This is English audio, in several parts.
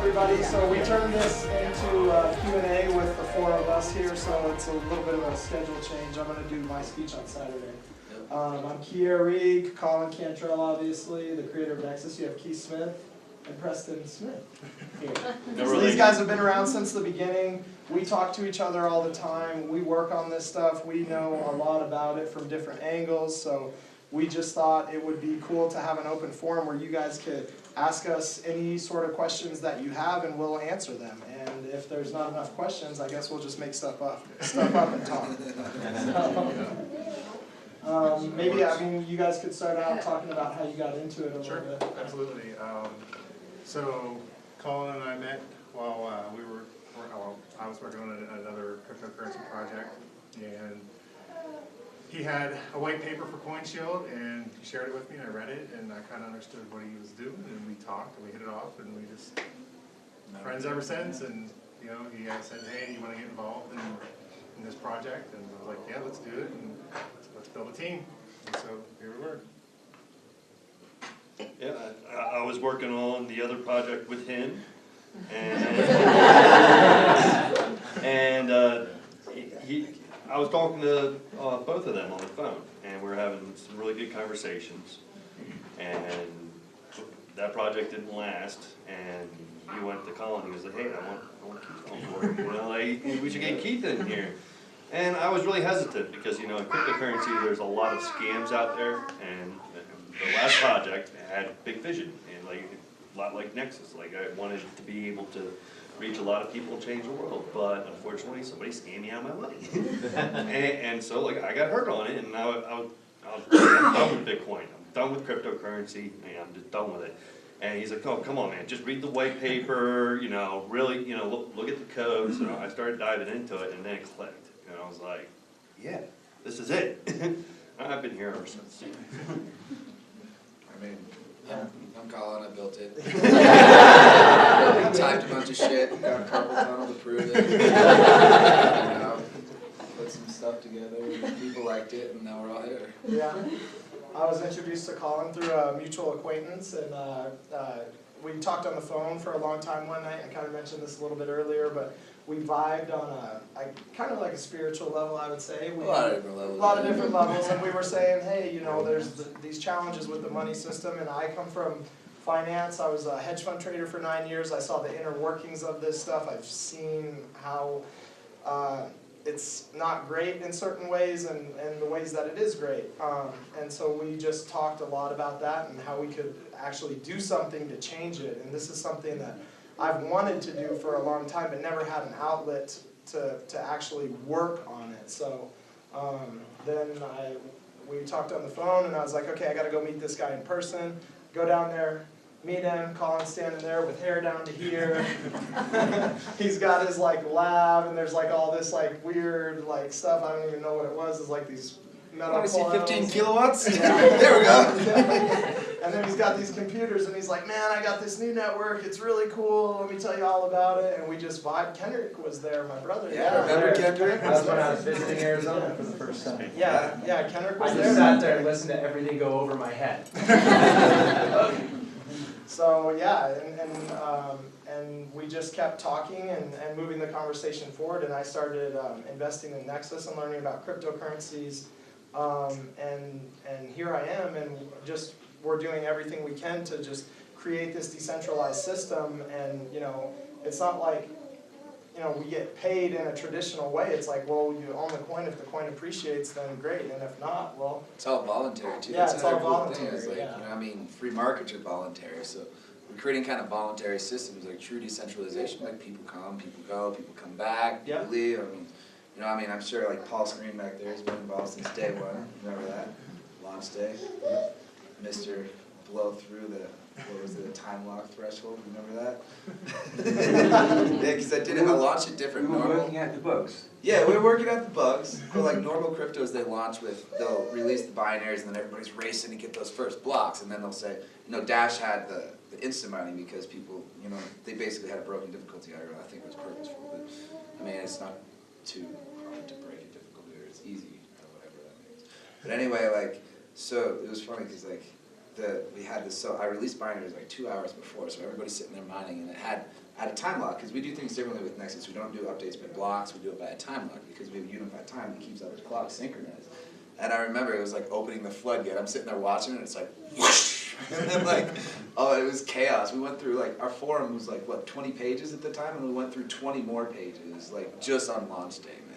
everybody. So we turned this into Q&A with the four of us here, so it's a little bit of a schedule change. I'm going to do my speech on Saturday. I'm Kierre, Reeg, Colin, Cantrell, obviously, the creator of Nexus. You have Keith Smith and Preston Smith here. So these guys have been around since the beginning. We talk to each other all the time. We work on this stuff. We know a lot about it from different angles, so we just thought it would be cool to have an open forum where you guys could ask us any sort of questions that you have and we'll answer them. And if there's not enough questions, I guess we'll just make stuff up and talk. Maybe, I mean, you guys could start out talking about how you got into it a little bit. Sure, absolutely. So Colin and I met while I was working on another cryptocurrency project, and he had a white paper for CoinShield, and he shared it with me, and I read it, and I kind of understood what he was doing, and we talked, and we hit it off, and we just friends ever since. And you know, he said, "Hey, you want to get involved in this project?" And I was like, "Yeah, let's do it, and let's build a team." And so here we were. Yeah, I was working on the other project with him, and I was talking to both of them on the phone, and we were having some really good conversations. And that project didn't last, and he went to Colin. He was like, "Hey, I want Keith on board. You know, like we should get Keith in here." And I was really hesitant because, you know, in cryptocurrency there's a lot of scams out there, and the last project had big vision, and like a lot like Nexus. Like I wanted to be able to reach a lot of people and change the world, but unfortunately somebody scammed me out of my money. and so like I got hurt on it, and I'm done with Bitcoin. I'm done with cryptocurrency, and I'm just done with it. And he's like, "Oh, come on, man, just read the white paper, you know, really, you know, look at the code." So I started diving into it, and then it clicked. And I was like, yeah, this is it. I've been here ever since. I mean, I'm Colin, I built it. I typed a bunch of shit, got a carpal tunnel to prove it. You know, put some stuff together, and people liked it, and now we're all here. Yeah. I was introduced to Colin through a mutual acquaintance, and we talked on the phone for a long time one night. I kind of mentioned this a little bit earlier, but we vibed on a kind of like a spiritual level, I would say. A lot of different levels. A lot of different levels, and we were saying, hey, you know, there's these challenges with the money system, and I come from finance. I was a hedge fund trader for 9 years. I saw the inner workings of this stuff. I've seen how it's not great in certain ways, and the ways that it is great. And so we just talked a lot about that and how we could actually do something to change it. And this is something that I've wanted to do for a long time, but never had an outlet to actually work on it. So then we talked on the phone, and I was like, okay, I got to go meet this guy in person. Go down there, meet him. Colin's standing there with hair down to here. He's got his like lab, and there's like all this like weird like stuff. I don't even know what it was. It's like these metal I see 15 kilowatts? Yeah. There we go. And then he's got these computers, and he's like, man, I got this new network. It's really cool. Let me tell you all about it. And we just vibed. Kendrick was there, my brother. Yeah, remember Kendrick? That was when I was visiting Arizona for the first time. Yeah, Kendrick was I there. just sat there and listened to everything go over my head. So yeah, and we just kept talking and moving the conversation forward, and I started investing in Nexus and learning about cryptocurrencies, and here I am, and just we're doing everything we can to just create this decentralized system. And you know, it's not like, you know, we get paid in a traditional way. It's like, well, you own the coin. If the coin appreciates, then great, and if not, well, it's all voluntary too. Yeah, That's it's all another cool thing. voluntary. It's like, Yeah. you know, I mean, free markets are voluntary, so we're creating kind of voluntary systems, like true decentralization. Like people come, people go, people come back, people leave. I mean, you know, I'm sure like Paul Screen back there has been involved since day one. Remember that launch day? Mr. Blow through the, what was it, a time lock threshold? Remember that? Yeah, because I launched it different. We were working at the bugs. Yeah, we were working at the bugs. But like normal cryptos, they launch with, they'll release the binaries, and then everybody's racing to get those first blocks. And then they'll say, you know, Dash had the instant mining because people, you know, they basically had a broken difficulty. I think it was purposeful, but I mean, it's not too hard to break a difficulty, or it's easy, or whatever that means. But anyway, like, so it was funny because like, we had this, so I released binaries like 2 hours before, so everybody's sitting there mining, and it had a time lock, because we do things differently with Nexus. We don't do updates by blocks, we do it by a time lock, because we have unified time that keeps all the clocks synchronized. And I remember it was like opening the floodgate. I'm sitting there watching it, and it's like, whoosh! And then like, oh, it was chaos. We went through like, our forum was like, what, 20 pages at the time, and we went through 20 more pages, like just on launch day, man.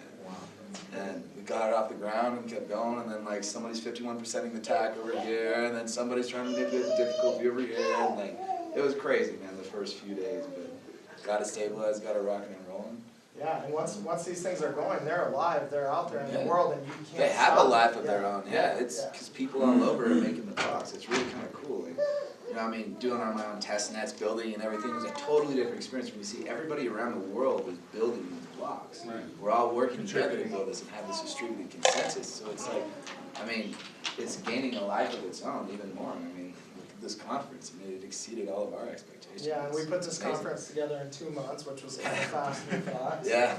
And we got it off the ground and kept going, and then like somebody's 51%ing the tack over here, and then somebody's trying to do the difficulty over here, and like, it was crazy, man, the first few days, but got it stabilized, got it rocking and rolling. Yeah, and once these things are going, they're alive, they're out there in the world, and you can't They have stop a life them. of their own, yeah, it's, because people all over are making the blocks, it's really kind of cool. Like, you know, I mean, doing on my own test nets, building and everything was a totally different experience when you see everybody around the world was building these blocks. Right. We're all working together to build this and have this distributed consensus, so it's like, I mean, it's gaining a life of its own even more. I mean, with this conference, I mean, it exceeded all of our expectations. Yeah, and we put this It's amazing. conference together in 2 months, which was kind of fast and thought. Yeah,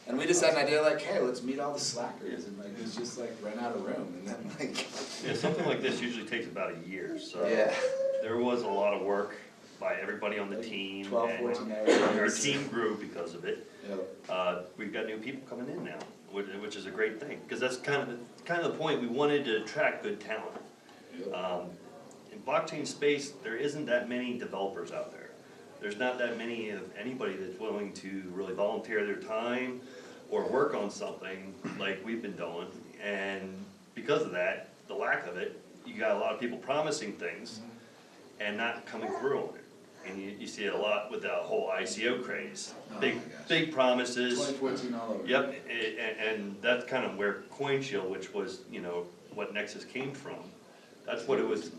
and we just had an idea like, hey, let's meet all the slackers, and like, it's just like rent out a room, and then like. Yeah, something like this usually takes about a year, so. Yeah. There was a lot of work by everybody on the team. 12, and 14 hours. our team grew because of it. Yep. We've got new people coming in now, which is a great thing, because that's kind of the point. We wanted to attract good talent. Yep. In blockchain space, there isn't that many developers out there. There's not that many of anybody that's willing to really volunteer their time or work on something like we've been doing. And because of that, the lack of it, you got a lot of people promising things and not coming through on it. And you see it a lot with the whole ICO craze. Oh Big my gosh. big promises. 2014 all over. Yep, and that's kind of where CoinShield, which was, you know, what Nexus came from, that's what it was.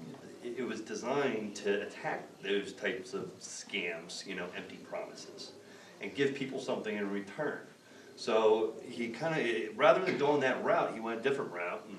It was designed to attack those types of scams, you know, empty promises, and give people something in return. So he kind of, rather than going that route, he went a different route. And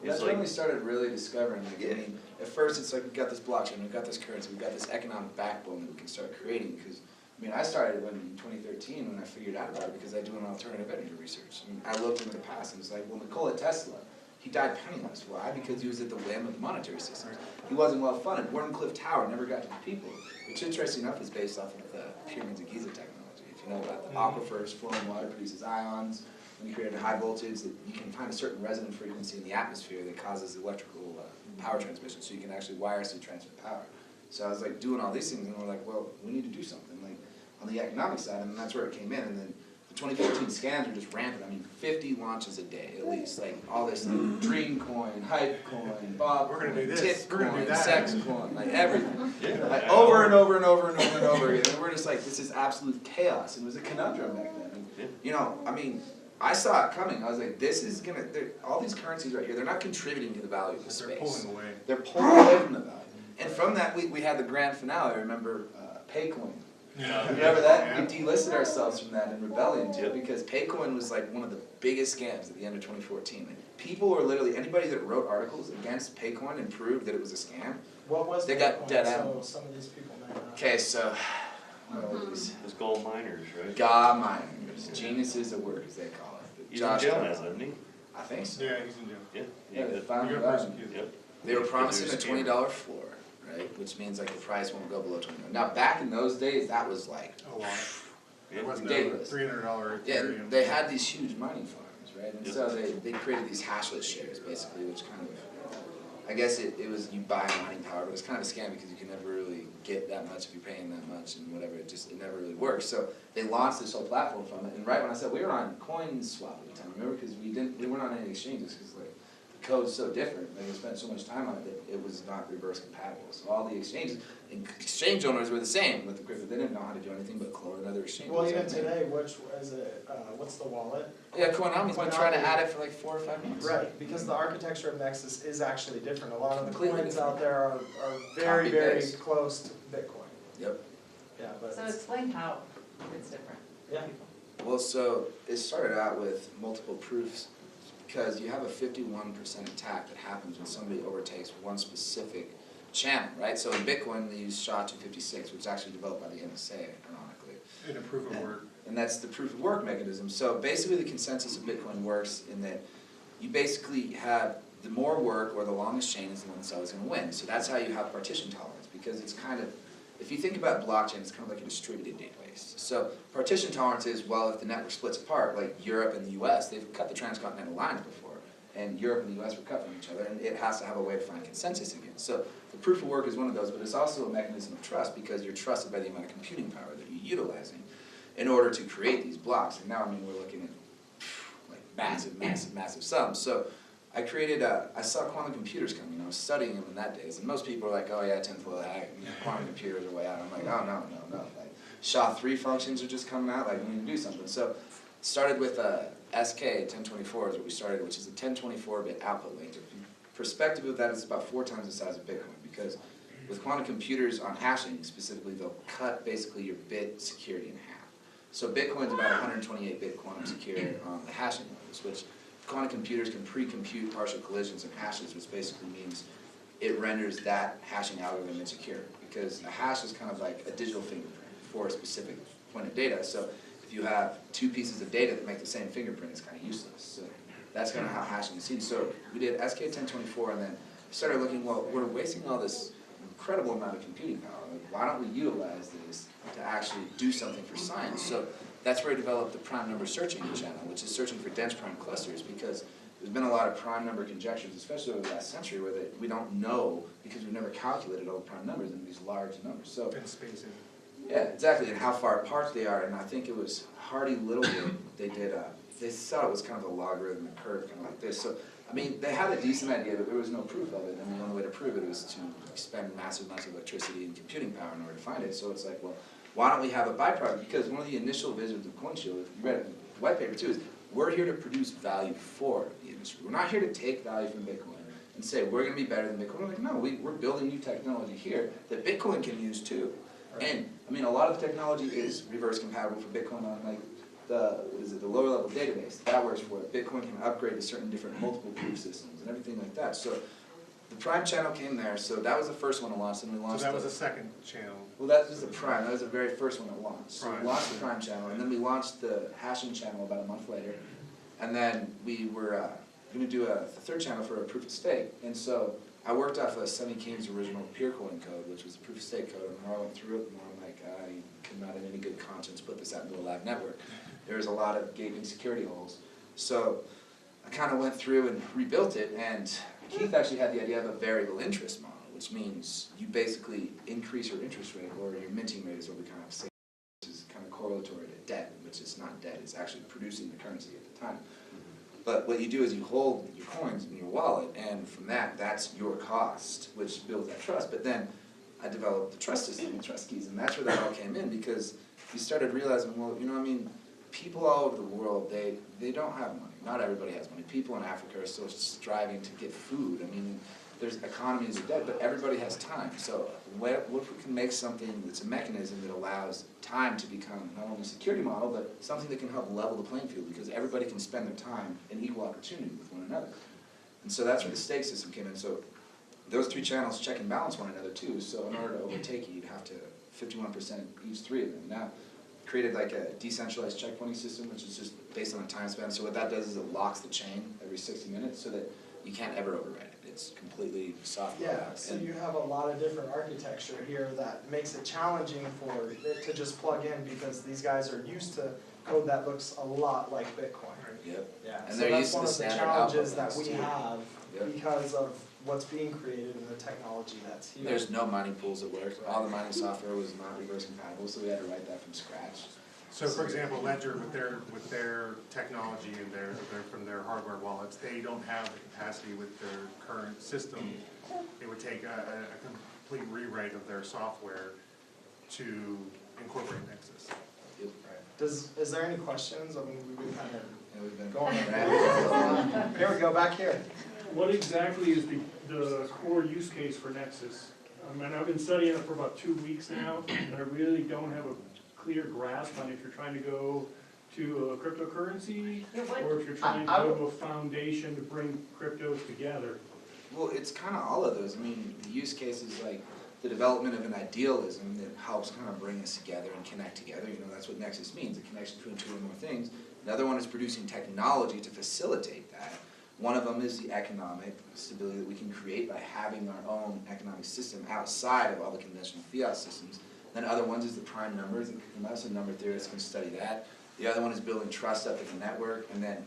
That's it's when like, we started really discovering, like, I mean, at first it's like, we've got this blockchain, we've got this currency, we've got this economic backbone that we can start creating, because, I mean, I started in 2013 when I figured out about it, because I do an alternative energy research. I mean, I looked into the past and it's like, well, Nikola Tesla, he died penniless. Why? Because he was at the whim of the monetary system. He wasn't well funded. Wardenclyffe Tower never got to the people, which, interesting enough, is based off of the Pyramids of Giza technology. If you know about the aquifers, flowing water produces ions. When you create a high voltage, that you can find a certain resonant frequency in the atmosphere that causes electrical power transmission, so you can actually wirelessly transfer power. So I was like doing all these things, and we're like, well, we need to do something like on the economic side, and that's where it came in. And then the 2014 scams were just rampant. I mean, 50 launches a day at least, like all this like Dreamcoin, Hypecoin, Bob, We're gonna do this, we're gonna do that. Sexcoin, like everything, yeah, like over and over and over and over and over again. And we're just like, this is absolute chaos, and it was a conundrum back then. And, you know, I mean, I saw it coming. I was like, this is gonna, all these currencies right here, they're not contributing to the value of the space. They're pulling away. They're pulling away from the value. And from that, we had the grand finale. I remember Paycoin. Remember that? Yeah. We delisted ourselves from that in rebellion too, because Paycoin was like one of the biggest scams at the end of 2014. Like, people were literally, anybody that wrote articles against Paycoin and proved that it was a scam. What was They got Bitcoin? dead So animals. some of these people may not. Okay, so, what are these? those gold miners, right? God miners, geniuses at work, as they call it. He's in jail now, isn't he? I think so. Yeah, he's in jail. Yeah. Yeah, they good. found You him got out. persecuted. Yep. They were promising a Because they're $20 floor, right? Which means like the price won't go below $20. Now back in those days, that was like, A lot. Yeah. It wasn't Ridiculous. $300 yeah, Ethereum. they had these huge mining farms, right? And Yep. so they created these hashless shares basically, which kind of, I guess it was you buy mining power, but it's kind of a scam because you can never really get that much if you're paying that much and whatever, it never really works. So they launched this whole platform from it, and right when I said, we were on CoinSwap at the time, remember? Because we weren't on any exchanges, because like, the code's so different, like, we spent so much time on it that it was not reverse compatible. So all the exchanges, and exchange owners were the same with the crypto, they didn't know how to do anything but clone another exchange. Well, even today, which is it? What's the wallet? Yeah, Konami's been trying to add it for like 4 or 5 months. Right, because the architecture of Nexus is actually different. A lot of the Completely coins different. out there are very, very Copy-paste. close to Bitcoin. Yep. Yeah, but So it's, explain how it's different. yeah. Well, so it started out with multiple proofs, because you have a 51% attack that happens when somebody overtakes one specific channel, right? So in Bitcoin, they use SHA-256, which is actually developed by the NSA, ironically. In a proof of work. And that's the proof of work mechanism. So basically the consensus of Bitcoin works in that you basically have the more work or the longest chain is the one that's always gonna win. So that's how you have partition tolerance, because it's kind of, if you think about blockchain, it's kind of like a distributed database. So partition tolerance is, well, if the network splits apart, like Europe and the US, they've cut the transcontinental lines before, and Europe and the US were cut from each other, and it has to have a way to find consensus again. So the proof of work is one of those, but it's also a mechanism of trust, because you're trusted by the amount of computing power that you're utilizing in order to create these blocks. And now, I mean, we're looking at like massive sums. So I created I saw quantum computers coming, I was studying them in that days, and most people are like, oh yeah, tinfoil hat, quantum computers are way out. I'm like, oh no, like SHA-3 functions are just coming out, like we need to do something. So started with SK 1024 is what we started, which is a 1024-bit output link. Perspective of that is about 4 times the size of Bitcoin, because with quantum computers on hashing specifically, they'll cut basically your bit security in half. So Bitcoin's about 128-bit quantum secure on the hashing levels, which quantum computers can pre-compute partial collisions and hashes, which basically means it renders that hashing algorithm insecure, because a hash is kind of like a digital fingerprint for a specific point of data. So if you have 2 pieces of data that make the same fingerprint, it's kind of useless. So that's kind of how hashing is seen. So we did SK 1024, and then started looking, well, we're wasting all this incredible amount of computing power. Like, why don't we utilize this to actually do something for science? So that's where I developed the prime number searching channel, which is searching for dense prime clusters, because there's been a lot of prime number conjectures, especially over the last century, where we don't know, because we've never calculated all the prime numbers in these large numbers. So And spacing. yeah, exactly, and how far apart they are. And I think it was Hardy-Littlewood, they did, they thought it was kind of a logarithmic curve, kind of like this. So, I mean, they had a decent idea, but there was no proof of it, and the only way to prove it was to spend massive amounts of electricity and computing power in order to find it. So it's like, well, why don't we have a byproduct? Because one of the initial visions of CoinShield, if you read the white paper too, is we're here to produce value for the industry. We're not here to take value from Bitcoin and say we're going to be better than Bitcoin. We're like, no, we're building new technology here that Bitcoin can use too. And I mean, a lot of the technology is reverse compatible for Bitcoin on like the lower level database. That works for it. Bitcoin can upgrade to certain different multiple proof systems and everything like that. So the Prime channel came there. So that was the first one to launch, and we launched. So that was the second channel. Well, that was the Prime. That was the very first one that launched. So Prime. we launched the Prime channel, and then we launched the hashing channel about a month later, and then we were going to do a third channel for a proof of stake. And so I worked off of Sonny King's original peer coin code, which was a proof of stake code, and I went through it, and I'm like, I could not in any good conscience put this out into a live network. There was a lot of gaping security holes. So I kind of went through and rebuilt it, and Keith actually had the idea of a variable interest model, which means you basically increase your interest rate, or your minting rate is what we kind of say, which is kind of correlatory to debt, which is not debt, it's actually producing the currency at the time. But what you do is you hold your coins in your wallet, and from that, that's your cost, which builds that trust. But then I developed the trust system, the trust keys, and that's where that all came in, because you started realizing, well, you know what I mean, people all over the world, they don't have money. Not everybody has money. People in Africa are still striving to get food. I mean, there's economies of debt, but everybody has time. So what if we can make something that's a mechanism that allows time to become not only a security model, but something that can help level the playing field, because everybody can spend their time in equal opportunity with one another. And so that's where the stake system came in. So those 3 channels check and balance one another too. So in order to overtake you, you'd have to 51% each 3 of them. Now, created like a decentralized checkpointing system, which is just based on a time span. So what that does is it locks the chain every 60 minutes so that you can't ever overwrite it. It's completely software. Yeah, so you have a lot of different architecture here that makes it challenging for it to just plug in, because these guys are used to code that looks a lot like Bitcoin. Yep. Yeah, And so they're that's used to one the of the standard challenges output that we links, too. have Yep. because of what's being created and the technology that's here. There's no mining pools that work. All the mining software was not reverse compatible, so we had to write that from scratch. So for example, Ledger with their technology and from their hardware wallets, they don't have the capacity with their current system. It would take a complete rewrite of their software to incorporate Nexus. Yep. Is there any questions? I mean, we've been kind of And we've been going around. Here we go, back here. What exactly is the core use case for Nexus? I mean, I've been studying it for about 2 weeks now, and I really don't have a clear grasp on if you're trying to go to a cryptocurrency, or if you're trying to go to a foundation to bring cryptos together. Well, it's kind of all of those. I mean, the use case is like the development of an idealism that helps kind of bring us together and connect together. You know, that's what Nexus means, a connection between 2 or more things. Another one is producing technology to facilitate that, One of them is the economic stability that we can create by having our own economic system outside of all the conventional fiat systems. Then other ones is the prime numbers, and some number theorists can study that. The other one is building trust up in the network, and then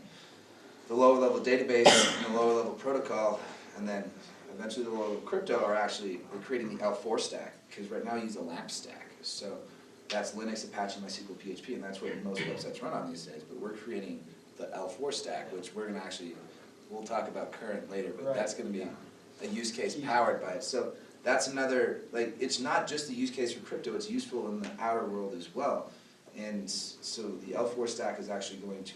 the lower level database and the lower level protocol, and then eventually the lower level crypto are actually, we're creating the L4 stack, because right now we use a LAMP stack. So that's Linux, Apache, MySQL, PHP, and that's what most websites run on these days. But we're creating the L4 stack, which we're gonna actually, we'll talk about current later, but that's gonna be a use case powered by it. So that's another, like, it's not just a use case for crypto, it's useful in the outer world as well. And so the L4 stack is actually going to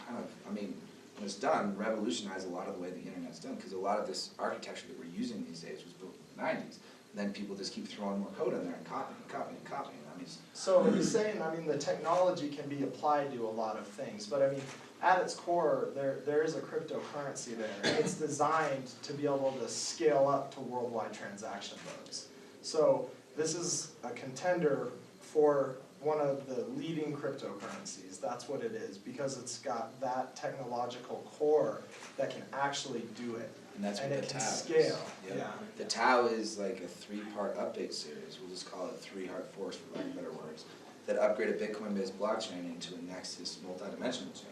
kind of, I mean, when it's done, revolutionize a lot of the way the internet's done, because a lot of this architecture that we're using these days was built in the 90s. And then people just keep throwing more code in there and copying and copying and copying. I mean, So he's saying, I mean, the technology can be applied to a lot of things, but I mean, at its core, there is a cryptocurrency there. It's designed to be able to scale up to worldwide transaction loads. So this is a contender for one of the leading cryptocurrencies. That's what it is, because it's got that technological core that can actually do it. and that's what And the it can Tau is. scale, Yep. yeah. The Tau is like a 3-part update series, we'll just call it 3 hard forks for lack of better words, that upgrade a Bitcoin-based blockchain into a Nexus multidimensional chain.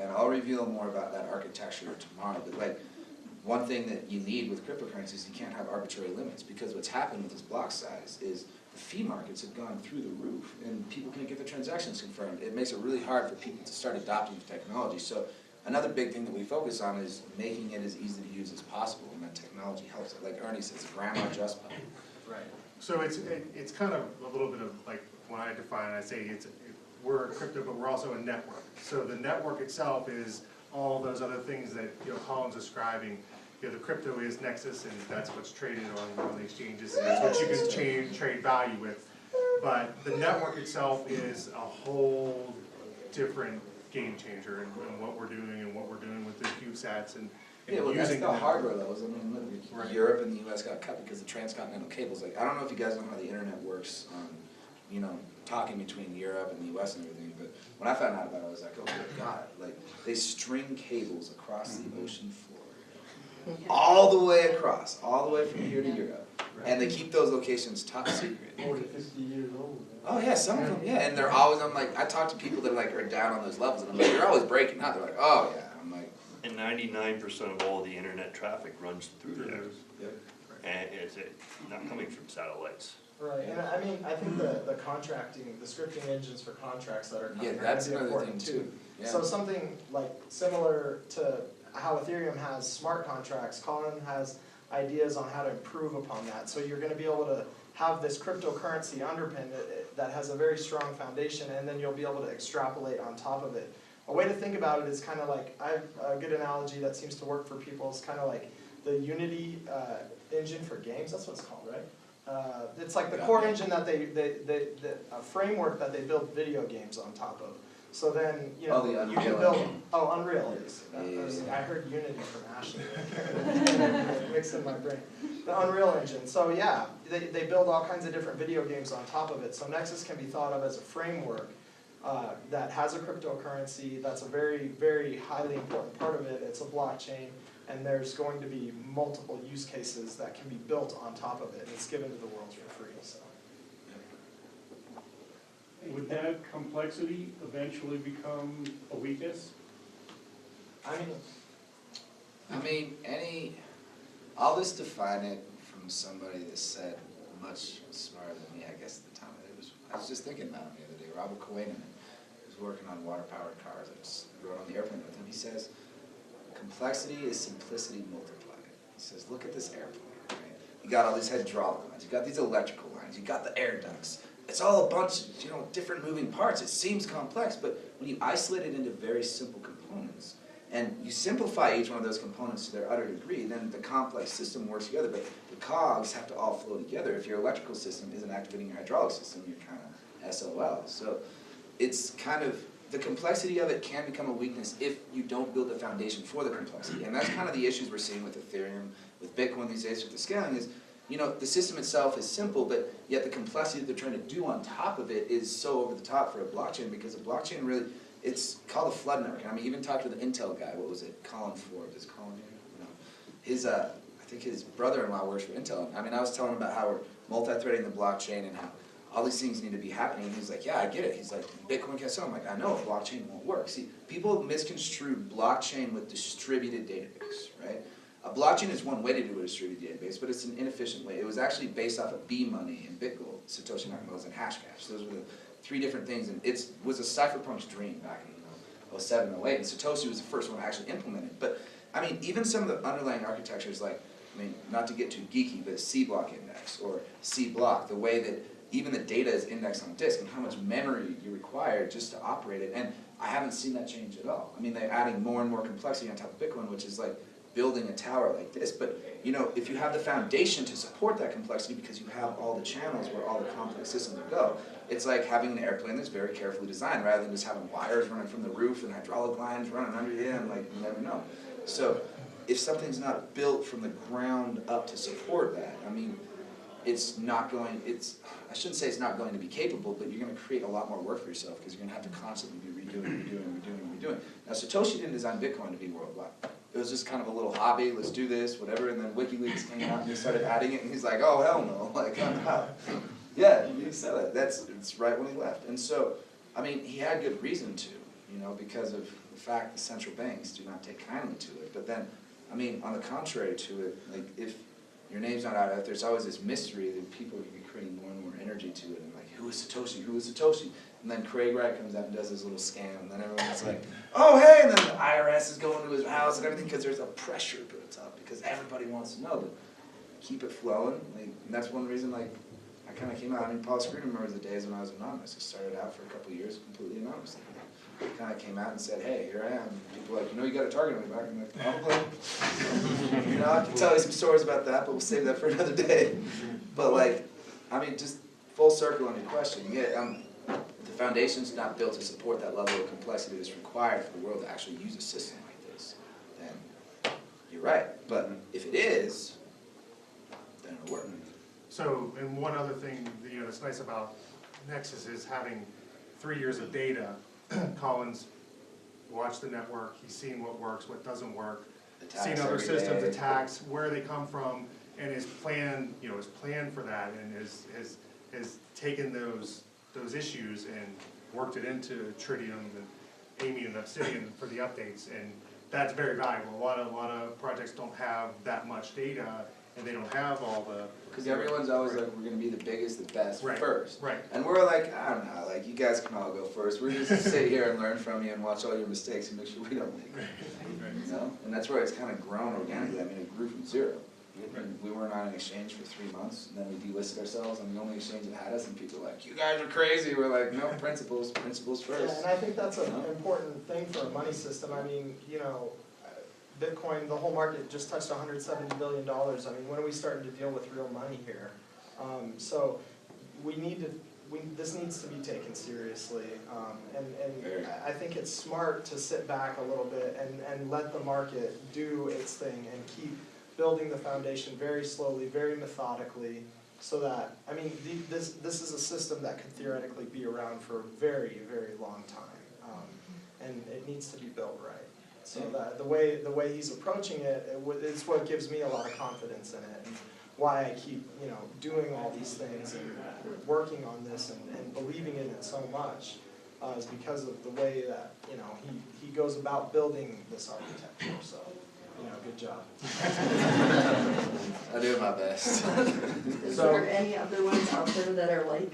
And I'll reveal more about that architecture tomorrow, but like, one thing that you need with cryptocurrencies is you can't have arbitrary limits, because what's happened with this block size is the fee markets have gone through the roof, and people can't get their transactions confirmed. It makes it really hard for people to start adopting the technology. So another big thing that we focus on is making it as easy to use as possible, and that technology helps it. Like Ernie says, grandma just button. Right. So it's kind of a little bit of like, when I define it, I say we're a crypto, but we're also a network. So the network itself is all those other things that, Colin's describing. The crypto is Nexus, and that's what's traded on the exchanges, and that's what you can trade value with. But the network itself is a whole different game changer in what we're doing and what we're doing with the CubeSats and Yeah, well, that's using the hardware levels. I mean, look, Right. Europe and the US got cut because of transcontinental cables. Like, I don't know if you guys know how the internet works, talking between Europe and the US and everything, but when I found out about it, I was like, oh my God, like, they string cables across the ocean floor. All the way across, all the way from here to Europe. And they keep those locations top secret. 50 years old. Oh yeah, some of them, yeah, and they're always, I'm like, I talk to people that are down on those levels, and I'm like, you're always breaking out. They're like, oh yeah, I'm like, And 99% of all the internet traffic runs through there. yep. And it's not coming from satellites. Right, and I mean, I think the contracting, the scripting engines for contracts that are coming Yeah, are that's gonna be another thing important too. Yeah. So something like similar to how Ethereum has smart contracts, Colin has ideas on how to improve upon that. So you're gonna be able to have this cryptocurrency underpin that has a very strong foundation, and then you'll be able to extrapolate on top of it. A way to think about it is kind of like, a good analogy that seems to work for people is kind of like the Unity engine for games, that's what it's called, right? It's like the core engine that a framework that they build video games on top of. So then, The you can Unreal build, engine. Unreal is, Yeah. I heard Unity from Ashley, mixing my brain. The Unreal engine, so yeah, they build all kinds of different video games on top of it. So Nexus can be thought of as a framework that has a cryptocurrency, that's a very, very highly important part of it. It's a blockchain, and there's going to be multiple use cases that can be built on top of it. It's given to the world for free, so. Would that complexity eventually become a weakness? I mean, I'll just define it from somebody that said much smarter than me, I guess at the time. I was just thinking about him the other day, Robert Cohen, was working on water-powered cars. I just rode on the airplane with him. He says, complexity is simplicity multiplied. He says, look at this airplane, right? You got all these hydraulic lines, you got these electrical lines, you got the air ducts. It's all a bunch of, different moving parts. It seems complex, but when you isolate it into very simple components, and you simplify each one of those components to their utter degree, then the complex system works together, but the cogs have to all flow together. If your electrical system isn't activating your hydraulic system, you're kind of SOL. So it's kind of, the complexity of it can become a weakness if you don't build the foundation for the complexity. And that's kind of the issues we're seeing with Ethereum, with Bitcoin these days, with the scaling is, the system itself is simple, but yet the complexity that they're trying to do on top of it is so over the top for a blockchain, because a blockchain really, it's called the flood network. And I mean, even talked to the Intel guy, what was it, Colin Forbes, is Colin here? No. His, I think his brother-in-law works for Intel. I mean, I was telling him about how we're multi-threading the blockchain and how all these things need to be happening. And he's like, yeah, I get it. He's like, Bitcoin can't sell. I'm like, I know, blockchain won't work. See, people misconstrue blockchain with distributed database, right? A blockchain is one way to do a distributed database, but it's an inefficient way. It was actually based off of B money and BitGold, Satoshi Nakamoto's, and Hashcash. Those were the three different things, and it was a cypherpunk's dream back in 07, 08, and Satoshi was the first one to actually implement it. But, I mean, even some of the underlying architectures, like, I mean, not to get too geeky, but C-block index, or C-block, the way that even the data is indexed on disk, and how much memory you require just to operate it, and I haven't seen that change at all. I mean, they're adding more and more complexity on top of Bitcoin, which is like building a tower like this, but you know, if you have the foundation to support that complexity because you have all the channels where all the complex systems will go, it's like having an airplane that's very carefully designed rather than just having wires running from the roof and hydraulic lines running under you and like, you never know. So if something's not built from the ground up to support that, I mean, it's not going, I shouldn't say it's not going to be capable, but you're going to create a lot more work for yourself because you're going to have to constantly be redoing. Now, Satoshi didn't design Bitcoin to be worldwide. It was just kind of a little hobby, let's do this, whatever, and then WikiLeaks came out and he started adding it, and he's like, oh, hell no, like, I'm out. Yeah, he said it, it's right when he left. And so, I mean, he had good reason to, you know, because of the fact that central banks do not take kindly to it. But then, I mean, on the contrary to it, like, if your name's not out there, there's always this mystery that people are going to be creating more and more energy to it, and like, who is Satoshi, who is Satoshi? And then Craig Wright comes out and does his little scam, and then everyone's like, oh hey, and then the IRS is going to his house and everything, because there's a pressure built up, because everybody wants to know, but keep it flowing, like, and that's one reason, like, I kind of came out, I mean, Paul Screen remembers the days when I was anonymous. I started out for a couple of years completely anonymous. I kind of came out and said, hey, here I am. People were like, you know, you got a target on your back. I'm like, probably. You know, I can tell you some stories about that, but we'll save that for another day. But like, I mean, just full circle on your question. Yeah, the foundation's not built to support that level of complexity that's required for the world to actually use a system like this. Then you're right. But if it is, then it'll work. So, and one other thing, you know, that's nice about Nexus is having 3 years of data. Colin's watched the network, he's seen what works, what doesn't work, seen other systems, attacks, where they come from, and his plan, you know, his plan for that, and has taken those issues and worked it into Tritium and Amy and Obsidian for the updates, and that's very valuable. A lot of projects don't have that much data, and they don't have all the... Because everyone's always like, we're going to be the biggest, the best first. Right. And we're like, I don't know, like, you guys can all go first. We're just sit here and learn from you and watch all your mistakes and make sure we don't make them. You know? And that's where it's kind of grown organically. I mean, it grew from zero. And we weren't on an exchange for 3 months, and then we delisted ourselves, and the only exchange that had us, and people were like, you guys are crazy. We're like, no, principles first. Yeah, and I think that's an important thing for a money system. I mean, you know, Bitcoin, the whole market just touched $170 billion. I mean, when are we starting to deal with real money here? So this needs to be taken seriously. And I think it's smart to sit back a little bit and let the market do its thing and keep building the foundation very slowly, very methodically, so that, I mean, this is a system that could theoretically be around for a very, very long time. And it needs to be built right. So that the way he's approaching it is what gives me a lot of confidence in it, and why I keep, you know, doing all these things and working on this and believing in it so much, is because of the way that, you know, he goes about building this architecture. So, you know, good job. I do my best. Is there any other ones out there that are like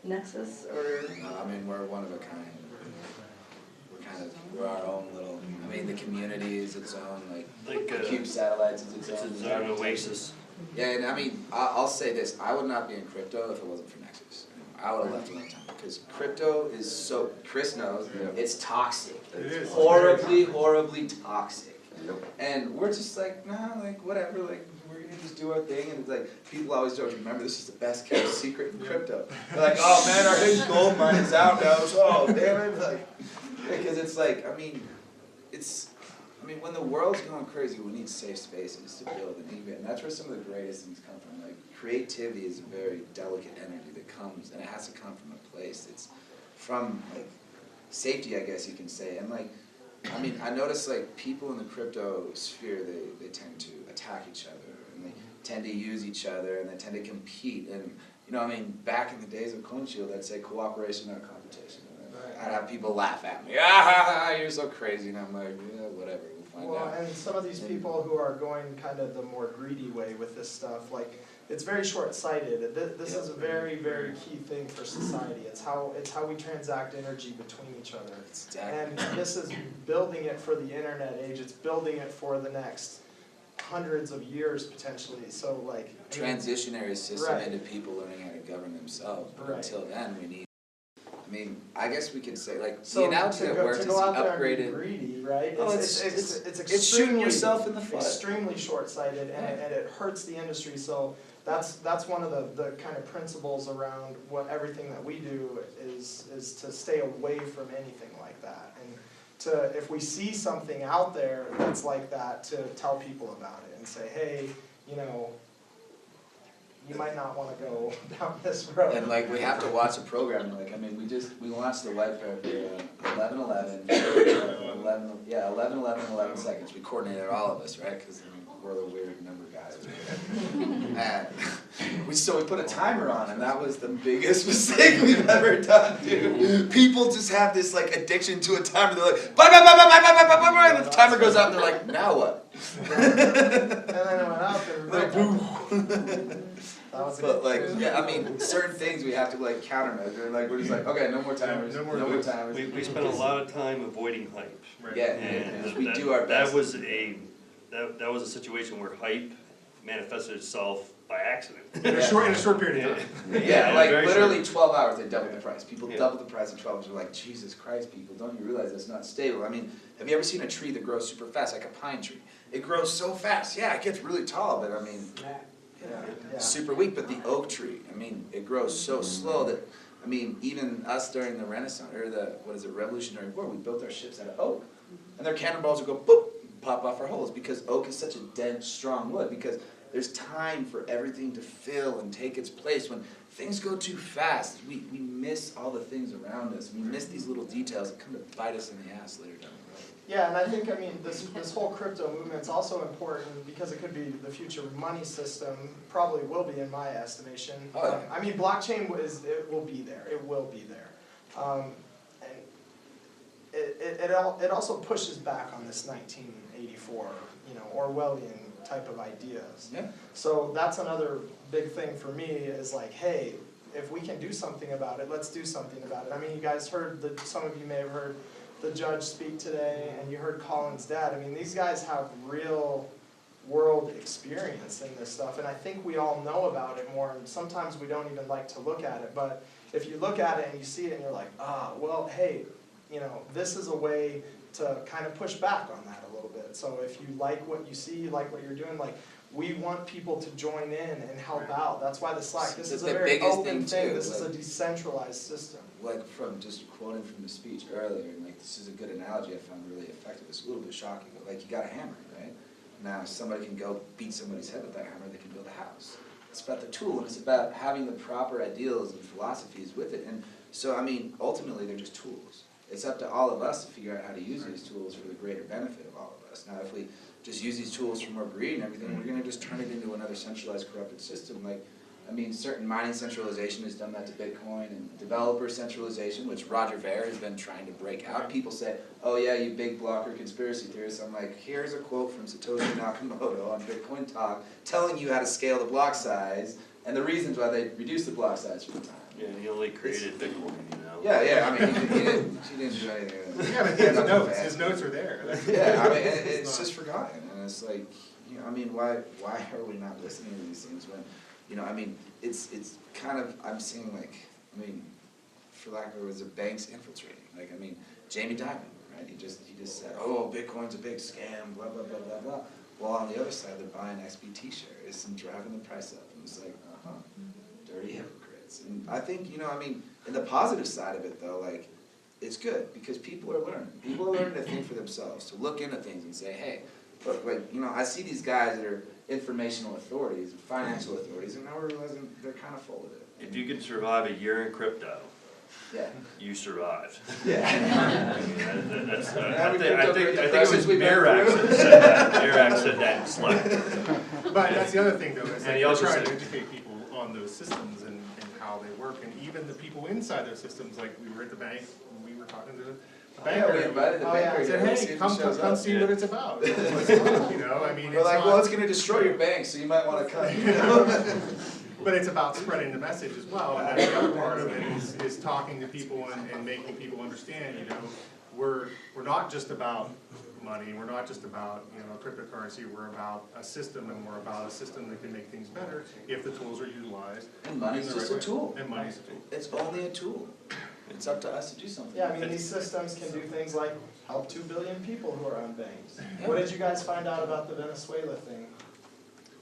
Nexus, or? No, I mean, we're one of a kind. We're our own little, I mean, the community is its own, like Cube Satellites is its own. It's its own oasis. Yeah, and I mean, I'll say this, I would not be in crypto if it wasn't for Nexus. I would have left a long time, because crypto is so, Chris knows, it's toxic. It's horribly toxic. And we're just like, nah, like, whatever, like, we're gonna just do our thing, and it's like, people always don't remember, this is the best kept secret in crypto. They're like, oh man, our hidden gold mine is out now, oh damn it, like, because it's like, I mean, when the world's going crazy, we need safe spaces to build and incubate, and that's where some of the greatest things come from. Like, creativity is a very delicate energy that comes, and it has to come from a place. It's from, like, safety, I guess you can say. And like, I mean, I notice like people in the crypto sphere, they tend to attack each other, and they tend to use each other, and they tend to compete. And you know, I mean, back in the days of CoinShield, I'd say cooperation, not competition. I'd have people laugh at me. Ah, you're so crazy, and I'm like, yeah, whatever. We'll find out. And some of these people who are going kind of the more greedy way with this stuff, like, it's very short-sighted. This is a very, very key thing for society. It's how we transact energy between each other. Exactly. And this is building it for the internet age. It's building it for the next hundreds of years potentially. So like Transitionary system right. into people learning how to govern themselves. But Right. until then, we need. I mean, I guess we could say like so the analogy that works is to the go out there upgraded. and be greedy, right? Oh, It's it's shooting yourself in the foot. extremely short-sighted, and it hurts the industry. So that's one of the kind of principles around what everything that we do is to stay away from anything like that, and to if we see something out there that's like that, to tell people about it and say, hey, you know, you might not want to go down this road. And like we have to watch a program. Like I mean, we launched the white paper 11/11, 11 seconds. We coordinated all of us, right? Because I mean, we're the weird number guys. And we put a timer on, and that was the biggest mistake we've ever done, dude. People just have this like addiction to a timer. They're like, bye bye bye bye bye bye bye bye bye, and the timer goes out, and they're like, now what? And then it went up and Like, boom. But like, yeah, I mean, certain things we have to like countermeasure. Like we're just like, okay, no more timers, no more timers. We spent a lot of time avoiding hype. Right. Yeah, And we do our best. That was a situation where hype manifested itself by accident. In a short period of time. Yeah, like very literally short. 12 hours they doubled the price. People Yeah. doubled the price in 12 hours. We're like, Jesus Christ, people, don't you realize that's not stable? I mean, have you ever seen a tree that grows super fast, like a pine tree? It grows so fast. Yeah, it gets really tall, but I mean, Yeah. super weak. But the oak tree, I mean, it grows so slow that, I mean, even us during the Renaissance, or the, Revolutionary War, we built our ships out of oak. And their cannonballs would go, boop, pop off our holes, because oak is such a dense, strong wood, because there's time for everything to fill and take its place. When things go too fast, we miss all the things around us. We miss these little details that come to bite us in the ass later down the road. Yeah, and I think, I mean, this whole crypto movement's also important because it could be the future money system, probably will be in my estimation. Oh, yeah. I mean, blockchain it will be there, it will be there. And it also pushes back on this 1984, Orwellian type of ideas. Yeah. So that's another big thing for me is like, hey, if we can do something about it, let's do something about it. I mean, you guys heard, some of you may have heard the judge speak today, and you heard Colin's dad. I mean, these guys have real world experience in this stuff, and I think we all know about it more, and sometimes we don't even like to look at it, but if you look at it and you see it and you're like, well, hey, this is a way to kind of push back on that a little bit. So if you like what you see, you like what you're doing, like, we want people to join in and help out. That's why the Slack, this is a very open thing, this is a decentralized system. Like from just quoting from the speech earlier, and like this is a good analogy I found really effective. It's a little bit shocking, but like you got a hammer, right? Now somebody can go beat somebody's head with that hammer, they can build a house. It's about the tool, and it's about having the proper ideals and philosophies with it. And so, I mean, ultimately they're just tools. It's up to all of us to figure out how to use these tools for the greater benefit of all of us. Now, if we just use these tools for more greed and everything, we're going to just turn it into another centralized, corrupted system. Like, I mean, certain mining centralization has done that to Bitcoin, and developer centralization, which Roger Ver has been trying to break out. People say, oh yeah, you big blocker conspiracy theorists. I'm like, here's a quote from Satoshi Nakamoto on Bitcoin Talk telling you how to scale the block size and the reasons why they reduced the block size for the time. Yeah, he only created Bitcoin, Yeah, I mean, he didn't do anything. Yeah, but he has notes. His notes are there. Yeah, I mean, it's just forgotten, and it's like, I mean, why are we not listening to these things when, I mean, it's kind of, I'm seeing like, I mean, for lack of words, the banks infiltrating. Like, I mean, Jamie Dimon, right? He just said, oh, Bitcoin's a big scam, blah blah blah blah blah. Well, on the other side, they're buying XBT shares and driving the price up, and it's like, dirty hypocrites. And I think, I mean, in the positive side of it though, like, it's good because people are learning. People are learning to think for themselves, to look into things and say, hey, look, like, I see these guys that are informational authorities, financial authorities, and now we're realizing they're kind of full of it. If you could survive a year in crypto, Yeah. you survived. Yeah. I mean, that's, Now we I think it was we've been Mirax through. that said that, Mirax said that in Slack. But that's the other thing though, is And like he we're also trying to said- educate people on those systems and how they work, and even the people inside those systems, like we were at the bank, we were talking to the Yeah, we banker. invited the Oh, yeah. banker. I said, here, hey, see if he come shows see up. what it's about, you know, I mean, We're it's like, well, not, it's gonna destroy your bank, so you might wanna come, you know? but it's about spreading the message as well, and that's the other part of it, is talking to people and making people understand, you know, we're not just about money, we're not just about, you know, cryptocurrency, we're about a system, and we're about a system that can make things better if the tools are utilized. And money's in the just right a way. tool. And money's a tool. It's only a tool. It's up to us to do something. Yeah, I mean, these systems can do things like help 2 billion people who are unbanked. What did you guys find out about the Venezuela thing?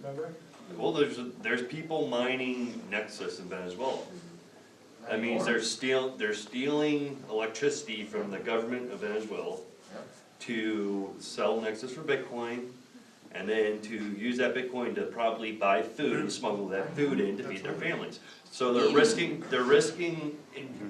Remember? Well, there's people mining Nexus in Venezuela. That means they're stealing electricity from the government of Venezuela to sell Nexus for Bitcoin, and then to use that Bitcoin to probably buy food and smuggle that food in to feed their families. So they're risking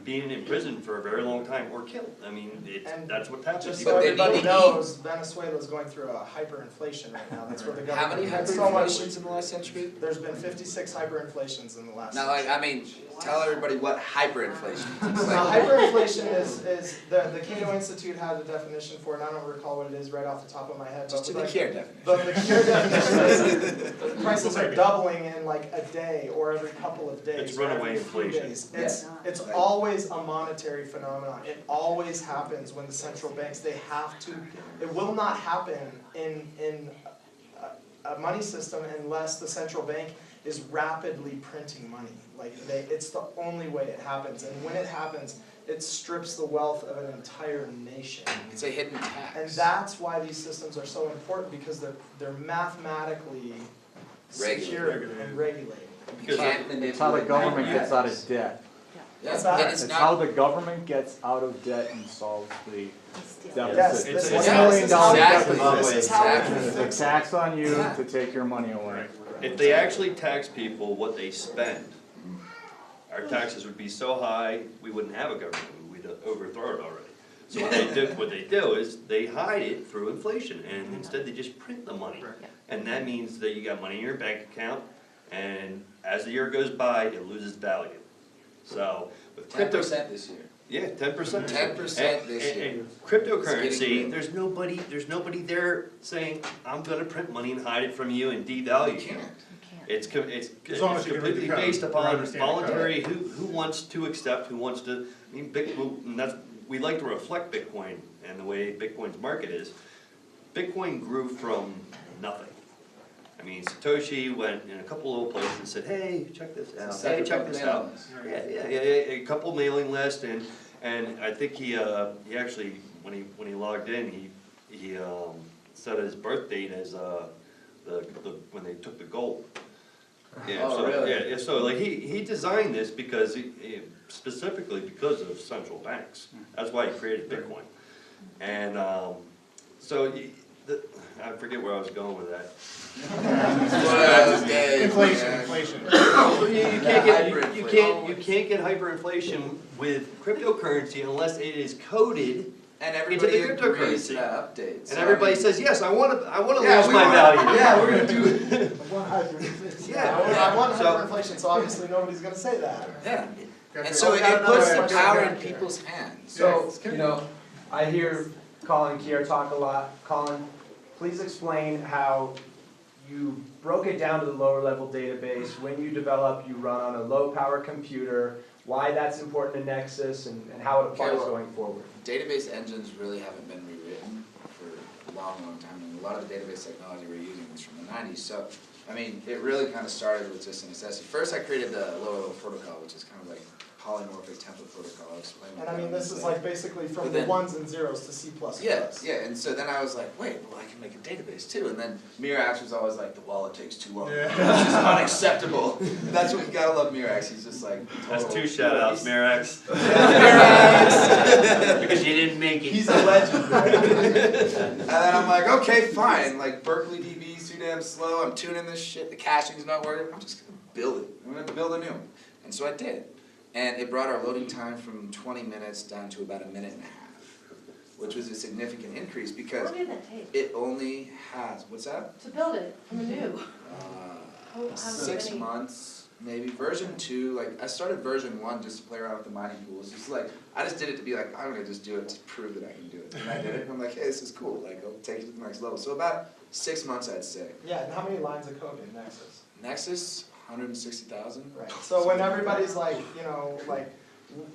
being in prison for a very long time or killed. I mean, And that's what happens. Just But so they everybody need to knows, Venezuela's going through a hyperinflation right now. That's where the How many government had so much. hyperinflations in the last century? There's been 56 hyperinflations in the last. Now, like, I mean, tell everybody what hyperinflation is. Now, hyperinflation is the Cato Institute had a definition for it, and I don't recall what it is right off the top of my head. Just to but the like- Kierre definition. But the Kierre definition is the prices are doubling in like a day or every couple of days. It's or runaway every few inflation. days. It's always a monetary phenomenon. It always happens when the central banks, they have to, it will not happen in a money system unless the central bank is rapidly printing money. Like it's the only way it happens. And when it happens, it strips the wealth of an entire nation. It's a hidden tax. And that's why these systems are so important, because they're mathematically secure and regulated. You can't manipulate. It's how the government money. gets out of debt. Yeah, What's that? and it's It's not. how the government gets out of debt and solves the Yes, deficit. this It's is $1 million exactly- deficit. This is how we can exactly. It's a fix it. tax on you to take your money away. If they actually tax people what they spend, our taxes would be so high, we wouldn't have a government, we'd overthrow it already. So what they do is they hide it through inflation, and instead they just print the money. And that means that you got money in your bank account, and as the year goes by, it loses value. So with 10% this year. yeah, 10%. 10% this year. And It's cryptocurrency, getting there's nobody there saying, I'm gonna print money and hide it from you and devalue You you. can't. It's As long as you can read the completely code based or upon understand the code. voluntary, who wants to accept, who wants to, I mean, and that's, we like to reflect Bitcoin and the way Bitcoin's market is. Bitcoin grew from nothing. I mean, Satoshi went in a couple little places and said, hey, check this out, hey, check this out. Yeah, a couple mailing lists, and I think he actually, when he logged in, he set his birth date as when they took the gold. Yeah, Oh, so, really? yeah, so like he designed this because specifically because of central banks. That's why he created Bitcoin. And I forget where I was going with that. Inflation. You can't get hyperinflation with cryptocurrency unless it is coded. And Into the everybody agrees cryptocurrency. to that update. And So, everybody I mean, says, yes, I wanna yeah, lose we my want- value. Yeah, we're gonna do it. I want So- hyperinflation, so obviously nobody's gonna say that. Yeah. Gotcha. And so we it got another puts the question. power in Yeah. people's hands. So, you know, I hear Colin Kierre talk a lot. Colin, please explain how you broke it down to the lower level database. When you develop, you run on a low power computer, why that's important to Nexus, and how it applies Okay, well, going forward. Database engines really haven't been rewritten for a long, long time, and a lot of the database technology we're using is from the 90s. So, I mean, it really kind of started with just a necessity. First, I created the lower level protocol, which is kind of like polymorphic template protocol. I'll explain what And I mean, that this means is later. like basically But from the then- ones and zeros to C++. Yeah, yeah, and so then I was like, wait, well, I can make a database too, and then Mirax was always like, the wallet takes too long. Yeah. This is unacceptable. That's what you gotta love Mirax, he's just like. That's total- 2 shout outs, Mirax. Mirax! Because you didn't make it. He's a legend, man. And then I'm like, okay, fine, like Berkeley DB's too damn slow, I'm tuning this shit, the caching's not working, I'm just gonna build it, I'm gonna build a new one. And so I did. And it brought our loading time from 20 minutes down to about 1.5 minutes, which was a significant increase because How long did that take it only has, what's that? to build it from anew? How 6 many- months, maybe. Version 2, like, I started version 1 just to play around with the mining pools. Just like, I just did it to be like, I'm gonna just do it to prove that I can do it. And I did it, and I'm like, hey, this is cool, like, I'll take it to the next level. So about 6 months, I'd say. Yeah, and how many lines of code in Nexus? Nexus, 160,000. Right, so when everybody's like, you know, like,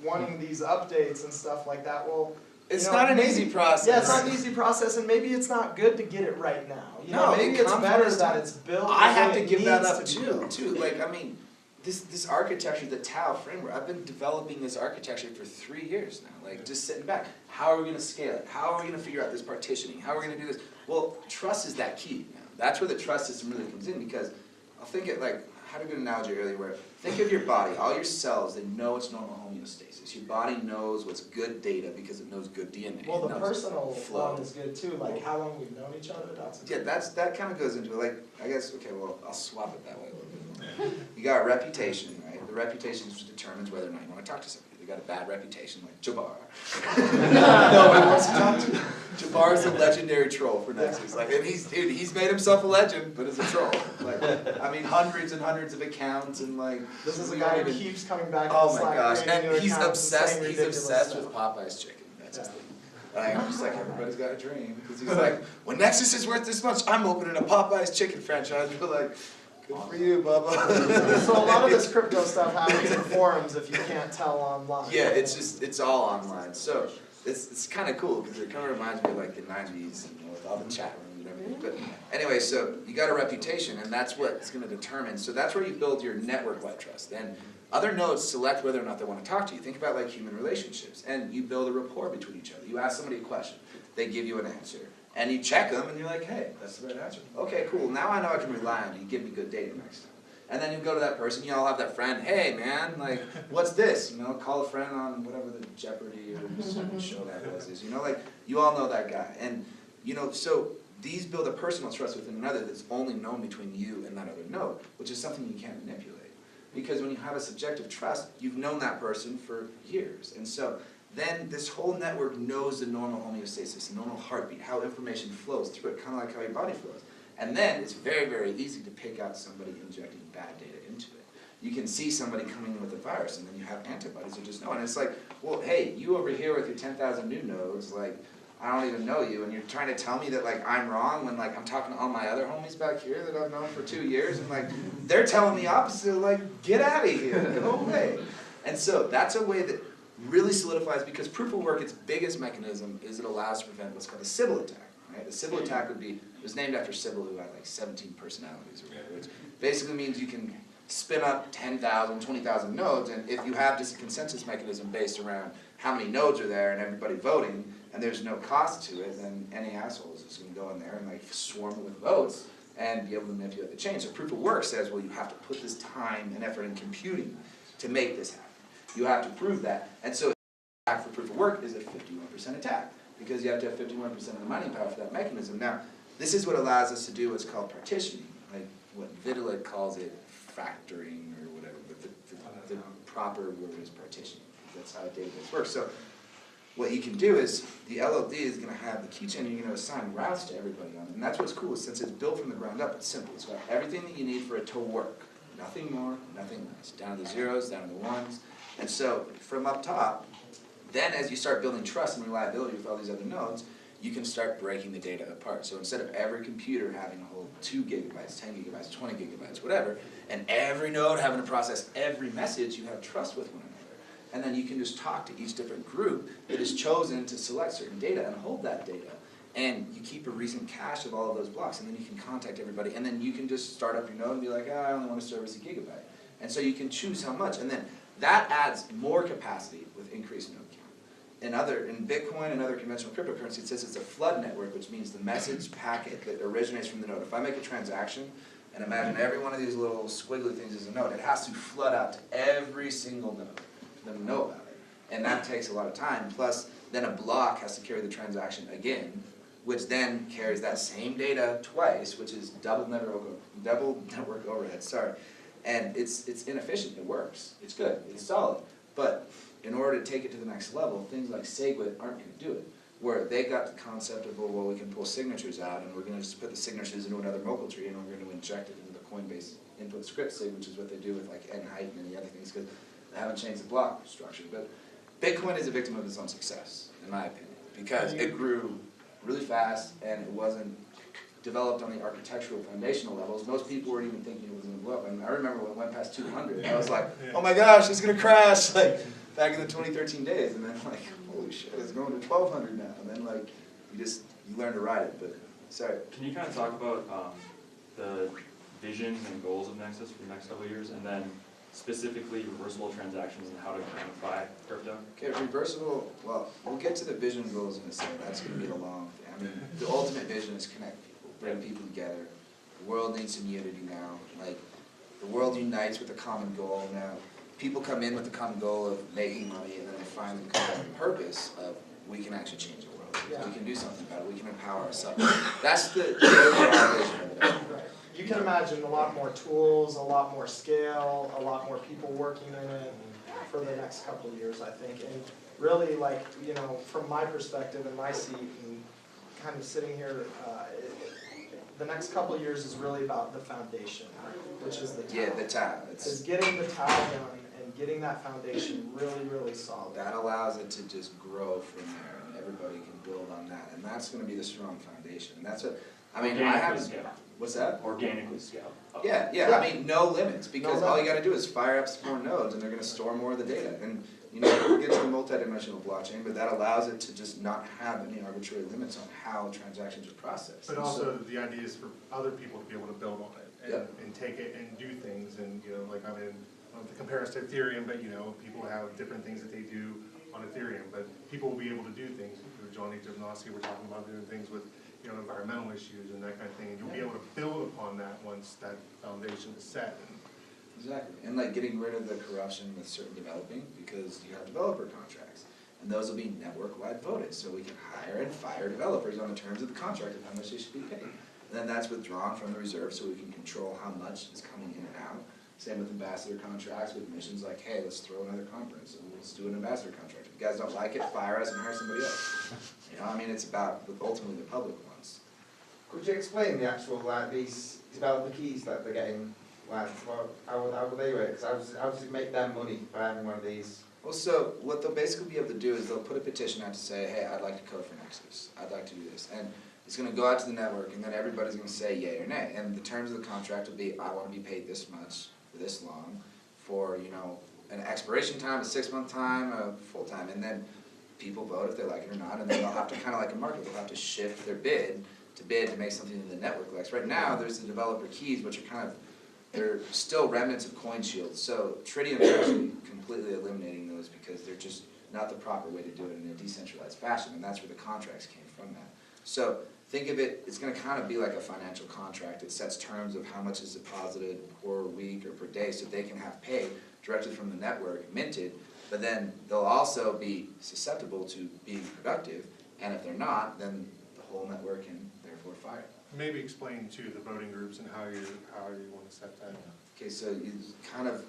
wanting these updates and stuff like that, well, It's you know, not an maybe- easy process. Yeah, it's not an easy process, and maybe it's not good to get it right now. You know, No, maybe it it's comes better from that it's built the I way have to it give that needs up to be too, built. Like, I mean, this architecture, the Tau framework, I've been developing this architecture for 3 years now, like, just sitting back. How are we gonna scale it? How are we gonna figure out this partitioning? How are we gonna do this? Well, trust is that key now. That's where the trust system really comes in, because I'll think it like, I had a good analogy earlier where, think of your body, all your cells, they know it's normal homeostasis. Your body knows what's good data because it knows good DNA. Well, It the knows personal flow. one is good too, like how long we've known each other, that's. Yeah, that kind of goes into it, like, I guess, okay, well, I'll swap it that way a little bit. You got a reputation, right? The reputation determines whether or not you want to talk to somebody. They got a bad reputation, like Jabbar. Nobody wants to talk to him. Jabbar's a legendary troll for Nexus. Like, and he's made himself a legend, but as a troll. Like, I mean, hundreds and hundreds of accounts and like. This is a we guy don't who even- keeps coming back to Oh the my Slack, gosh, creating and new he's accounts and saying obsessed ridiculous with stuff. Popeye's chicken. That's his Yeah. thing. And I'm just like, everybody's got a dream. Because he's like, when Nexus is worth this much, I'm opening a Popeye's chicken franchise. We're like, good for you, Bubba. So a lot of this crypto stuff happens in forums if you can't tell online. Yeah, it's all online. So it's kind of cool because it kind of reminds me of like the 90s, you know, with all the chat rooms and everything. But anyway, so you got a reputation, and that's what's going to determine. So that's where you build your network-wide trust. And other nodes select whether or not they want to talk to you. Think about like human relationships, and you build a rapport between each other. You ask somebody a question, they give you an answer, and you check them, and you're like, hey, that's the right answer. Okay, cool. Now I know I can rely on you. You give me good data next time. And then you go to that person, you all have that friend, hey man, like, what's this? You know, call a friend on whatever the Jeopardy or some show that was is. You know, like, you all know that guy. And, you know, so these build a personal trust with another that's only known between you and that other node, which is something you can't manipulate. Because when you have a subjective trust, you've known that person for years. And so then this whole network knows the normal homeostasis, the normal heartbeat, how information flows through it, kind of like how your body flows. And then it's very, very easy to pick out somebody injecting bad data into it. You can see somebody coming in with a virus, and then you have antibodies that just know. And it's like, well, hey, you over here with your 10,000 new nodes, like, I don't even know you, and you're trying to tell me that, like, I'm wrong when, like, I'm talking to all my other homies back here that I've known for 2 years, and, like, they're telling me opposite, like, get out of here, go away. And so that's a way that really solidifies, because proof of work, its biggest mechanism is it allows to prevent what's called a Sybil attack. Right? A Sybil attack would be, it was named after Sybil, who had like 17 personalities or whatever, which basically means you can spin up 10,000, 20,000 nodes, and if you have just a consensus mechanism based around how many nodes are there and everybody voting, and there's no cost to it, then any asshole is just going to go in there and like swarm it with votes and be able to manipulate the chain. So proof of work says, well, you have to put this time and effort in computing to make this happen. You have to prove that. And so attack for proof of work is a 51% attack, because you have to have 51% of the mining power for that mechanism. Now, this is what allows us to do what's called partitioning, like what Vitalik calls it factoring or whatever, but the proper word is partitioning. That's how a database works. So what you can do is, the LLD is going to have the keychain, you're going to assign routes to everybody on it. And that's what's cool, is since it's built from the ground up, it's simple. It's got everything that you need for it to work. Nothing more, nothing less. Down to the zeros, down to the ones. And so, from up top, then as you start building trust and reliability with all these other nodes, you can start breaking the data apart. So instead of every computer having a whole 2 gigabytes, 10 gigabytes, 20 gigabytes, whatever, and every node having to process every message, you have trust with one another. And then you can just talk to each different group that is chosen to select certain data and hold that data. And you keep a recent cache of all of those blocks, and then you can contact everybody, and then you can just start up your node and be like, I only want to service a gigabyte. And so you can choose how much, and then that adds more capacity with increased node count. In Bitcoin and other conventional cryptocurrency, it says it's a flood network, which means the message packet that originates from the node. If I make a transaction, and imagine every one of these little squiggly things is a node, it has to flood out to every single node for them to know about it. And that takes a lot of time. Plus, then a block has to carry the transaction again, which then carries that same data twice, which is double network overhead, sorry. And it's inefficient, it works, it's good, it's solid. But in order to take it to the next level, things like SegWit aren't gonna do it. Where they got the concept of, well, we can pull signatures out, and we're gonna just put the signatures into another local tree, and we're gonna inject it into the Coinbase input script sig, which is what they do with like n-height and many other things, because they haven't changed the block structure. But Bitcoin is a victim of its own success, in my opinion, because it grew really fast, and it wasn't developed on the architectural foundational levels. Most people weren't even thinking it was gonna blow up. I mean, I remember when it went past 200, I was like, oh my gosh, it's gonna crash, like, back in the 2013 days, and then like, holy shit, it's going to 1200 now, and then like, you learn to ride it, but, sorry. Can you kind of talk about the vision and goals of Nexus for the next couple of years, and then specifically reversible transactions and how to quantify crypto? Okay, reversible, well, we'll get to the vision goals in a second, that's gonna be the long thing. I mean, the ultimate vision is connect people, bring people together. The world needs some unity now, like, the world unites with a common goal now. People come in with the common goal of making money, and then they finally come to the purpose of, we can actually change the world. We can do something about it, we can empower ourselves. That's the overall vision of it. Right. You can imagine a lot more tools, a lot more scale, a lot more people working in it for the next couple of years, I think. And really, like, you know, from my perspective and my seat and kind of sitting here, the next couple of years is really about the foundation, which is the TAO. Yeah, the TAO. Is getting the TAO done and getting that foundation really, really solid. That allows it to just grow from there, and everybody can build on that. And that's gonna be the strong foundation. And that's what, I mean, I have. What's that? Organically scale. Yeah, I mean, no limits, because all you gotta do is fire up some more nodes, and they're gonna store more of the data. And, you know, we'll get to the multidimensional blockchain, but that allows it to just not have any arbitrary limits on how transactions are processed. But And also, the idea is for other people to be able to build on it, and take it and do things, and, you know, like, I mean, I don't have to compare us to Ethereum, but, you know, people have different things that they do on Ethereum, but people will be able to do things. Johnny Gymnasi, we're talking about doing things with, you know, environmental issues and that kind of thing, and you'll be able to build upon that once that foundation is set. Exactly, and like getting rid of the corruption with certain developing, because you have developer contracts, and those will be network-wide voted, so we can hire and fire developers on the terms of the contract of how much they should be paid. And then that's withdrawn from the reserve, so we can control how much is coming in and out. Same with ambassador contracts, with missions like, hey, let's throw another conference, and let's do an ambassador contract. If you guys don't like it, fire us and hire somebody else. You know, I mean, it's about ultimately the public wants. Could you explain the actual, like, these developer keys that they're getting, like, how would they work? Because how does it make them money by having one of these? Well, so what they'll basically be able to do is they'll put a petition out to say, hey, I'd like to code for Nexus. I'd like to do this. And it's going to go out to the network, and then everybody's going to say yay or nay. And the terms of the contract will be, I want to be paid this much for this long, for, you know, an expiration time, a 6-month time, a full time. And then people vote if they like it or not, and then they'll have to, kind of like a market, they'll have to shift their bid to make something that the network likes. Right now, there's the developer keys, which are kind of, they're still remnants of CoinShield. So Tritium is actually completely eliminating those because they're just not the proper way to do it in a decentralized fashion, and that's where the contracts came from that. So think of it, it's going to kind of be like a financial contract. It sets terms of how much is deposited per week or per day, so they can have paid directly from the network, minted, but then they'll also be susceptible to being productive, and if they're not, then the whole network can therefore fire. Maybe explain to the voting groups and how you want to set that. Okay, so you kind of,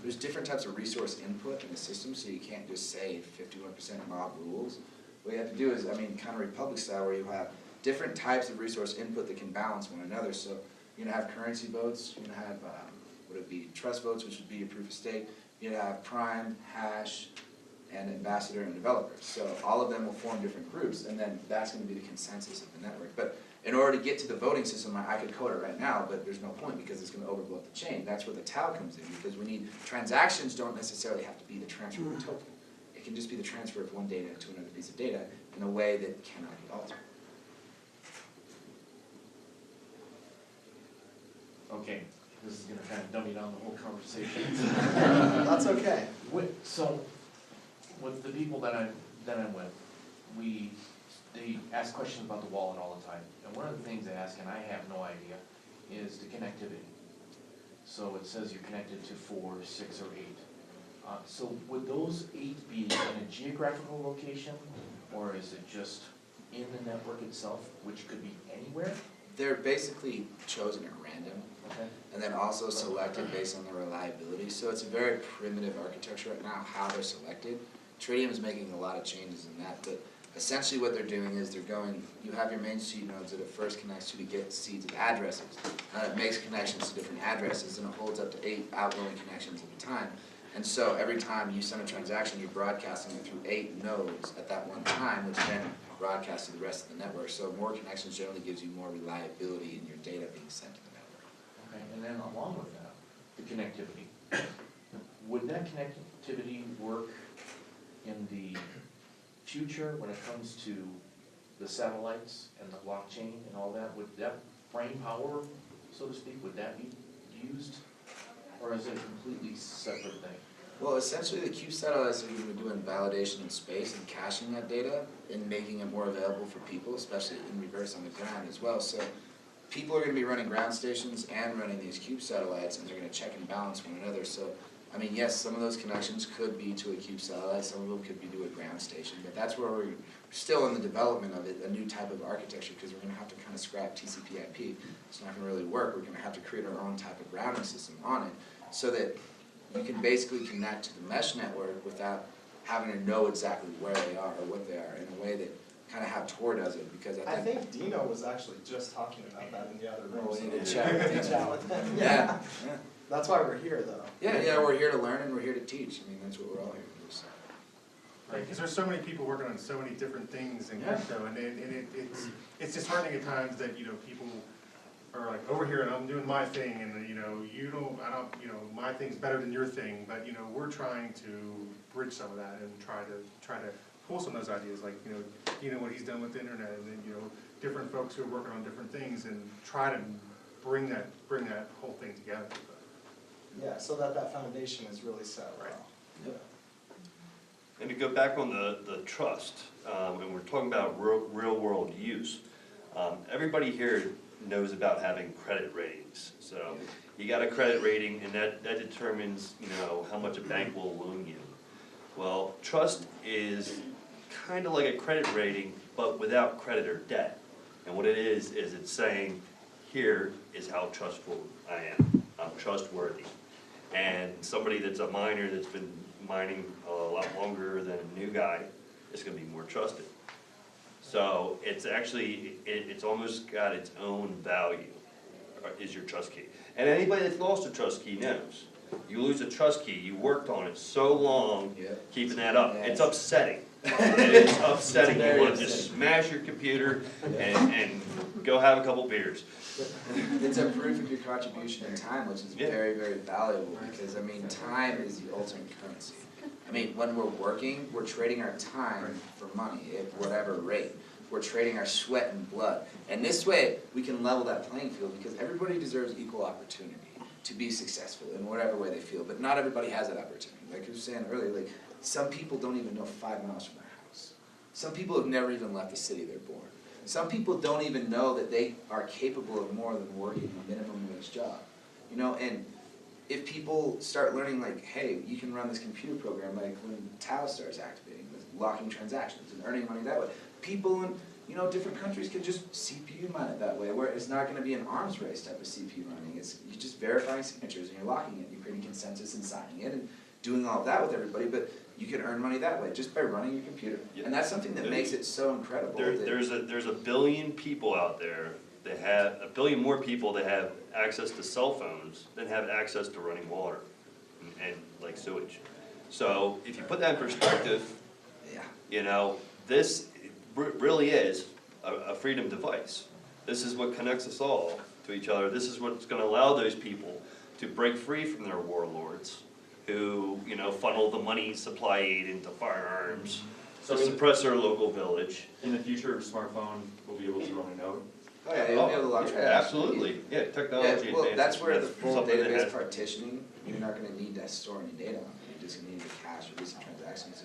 there's different types of resource input in the system, so you can't just say 51% mob rules. What you have to do is, I mean, kind of Republic style, where you have different types of resource input that can balance one another. So you're gonna have currency votes, you're gonna have, what would be trust votes, which would be your proof of stake. You're gonna have prime, hash, and ambassador and developer. So all of them will form different groups, and then that's gonna be the consensus of the network. But in order to get to the voting system, I could code it right now, but there's no point because it's gonna overblow the chain. That's where the TAO comes in, because we need, transactions don't necessarily have to be the transfer of a token. It can just be the transfer of one data to another piece of data in a way that cannot be altered. Okay, this is gonna kind of dummy down the whole conversation. That's okay. So, with the people that I'm with, they ask questions about the wallet all the time. And one of the things they ask, and I have no idea, is the connectivity. So it says you're connected to 4, 6, or 8. So would those 8 be in a geographical location, or is it just in the network itself, which could be anywhere? They're basically chosen at random. Okay. and then also selected based on the reliability. So it's a very primitive architecture right now, how they're selected. Tritium is making a lot of changes in that, but essentially what they're doing is they're going, you have your main seed nodes that it first connects to get seeds of addresses. It makes connections to different addresses, and it holds up to 8 outgoing connections at a time. And so every time you send a transaction, you're broadcasting it through 8 nodes at that one time, which then broadcasts to the rest of the network. So more connections generally gives you more reliability in your data being sent to the network. Okay, and then along with that, the connectivity. Would that connectivity work in the future when it comes to the satellites and the blockchain and all that? Would that brain power, so to speak, would that be used? Or is it a completely separate thing? Well, essentially the Cube satellites are going to be doing validation in space and caching that data and making it more available for people, especially in reverse on the ground as well. So people are going to be running ground stations and running these Cube satellites, and they're going to check and balance one another. So, I mean, yes, some of those connections could be to a Cube satellite, some of them could be to a ground station, but that's where we're still in the development of it, a new type of architecture, because we're going to have to kind of scrap TCP/IP. It's not going to really work. We're going to have to create our own type of routing system on it, so that you can basically connect to the mesh network without having to know exactly where they are or what they are, in a way that kind of how Tor does it, because I think Dino was actually just talking about that in the other room. Oh, we need to so- chat with Dino. Chat with him. Yeah, yeah. That's why we're here, though. Yeah, we're here to learn and we're here to teach. I mean, that's what we're all here to do, so. Right, because there's so many people working on so many different things in Yeah. crypto, and it's disheartening at times that, people are like, over here and I'm doing my thing, and my thing's better than your thing, but, we're trying to bridge some of that and try to pull some of those ideas, like, what he's done with the internet, and then, different folks who are working on different things, and try to bring that whole thing together. Yeah, so that foundation is really set well. Yep. And to go back on the trust, and we're talking about real world use, everybody here knows about having credit ratings. So you got a credit rating, and that determines, how much a bank will loan you. Well, trust is kind of like a credit rating, but without credit or debt. And what it is it's saying, here is how trustful I am. I'm trustworthy. And somebody that's a miner that's been mining a lot longer than a new guy is going to be more trusted. So it's actually, it's almost got its own value, is your trust key. And anybody that's lost a trust key knows. You lose a trust key, you worked on it so long, keeping that up, it's upsetting. It is upsetting. You want to just smash your computer and go have a couple beers. It's a proof of your contribution in time, which is very, very valuable, because, I mean, time is the ultimate currency. I mean, when we're working, we're trading our time for money at whatever rate. We're trading our sweat and blood. And this way, we can level that playing field, because everybody deserves equal opportunity to be successful in whatever way they feel. But not everybody has that opportunity. Like I was saying earlier, like, some people don't even know 5 miles from their house. Some people have never even left the city they're born. Some people don't even know that they are capable of more than working a minimum wage job. And if people start learning, like, hey, you can run this computer program, like when Tau starts activating, with locking transactions and earning money that way, people in different countries can just CPU mine it that way, where it's not going to be an arms race type of CPU mining. It's you're just verifying signatures and you're locking it, you're creating consensus and signing it and doing all of that with everybody, but you can earn money that way just by running your computer. And that's something that makes it so incredible. There's a billion people out there that have, a billion more people that have access to cell phones than have access to running water and like sewage. So if you put that in perspective, this really is a freedom device. This is what connects us all to each other. This is what's going to allow those people to break free from their warlords who, funnel the money supply aid into firearms to suppress their local village. In the future, a smartphone will be able to run a node. Oh yeah, they'll be able to lock transactions. Absolutely. Yeah, technology well, advances. that's where the full something that database has- partitioning, you're not going to need to store any data on it. You're just going to need to cache or recent transactions.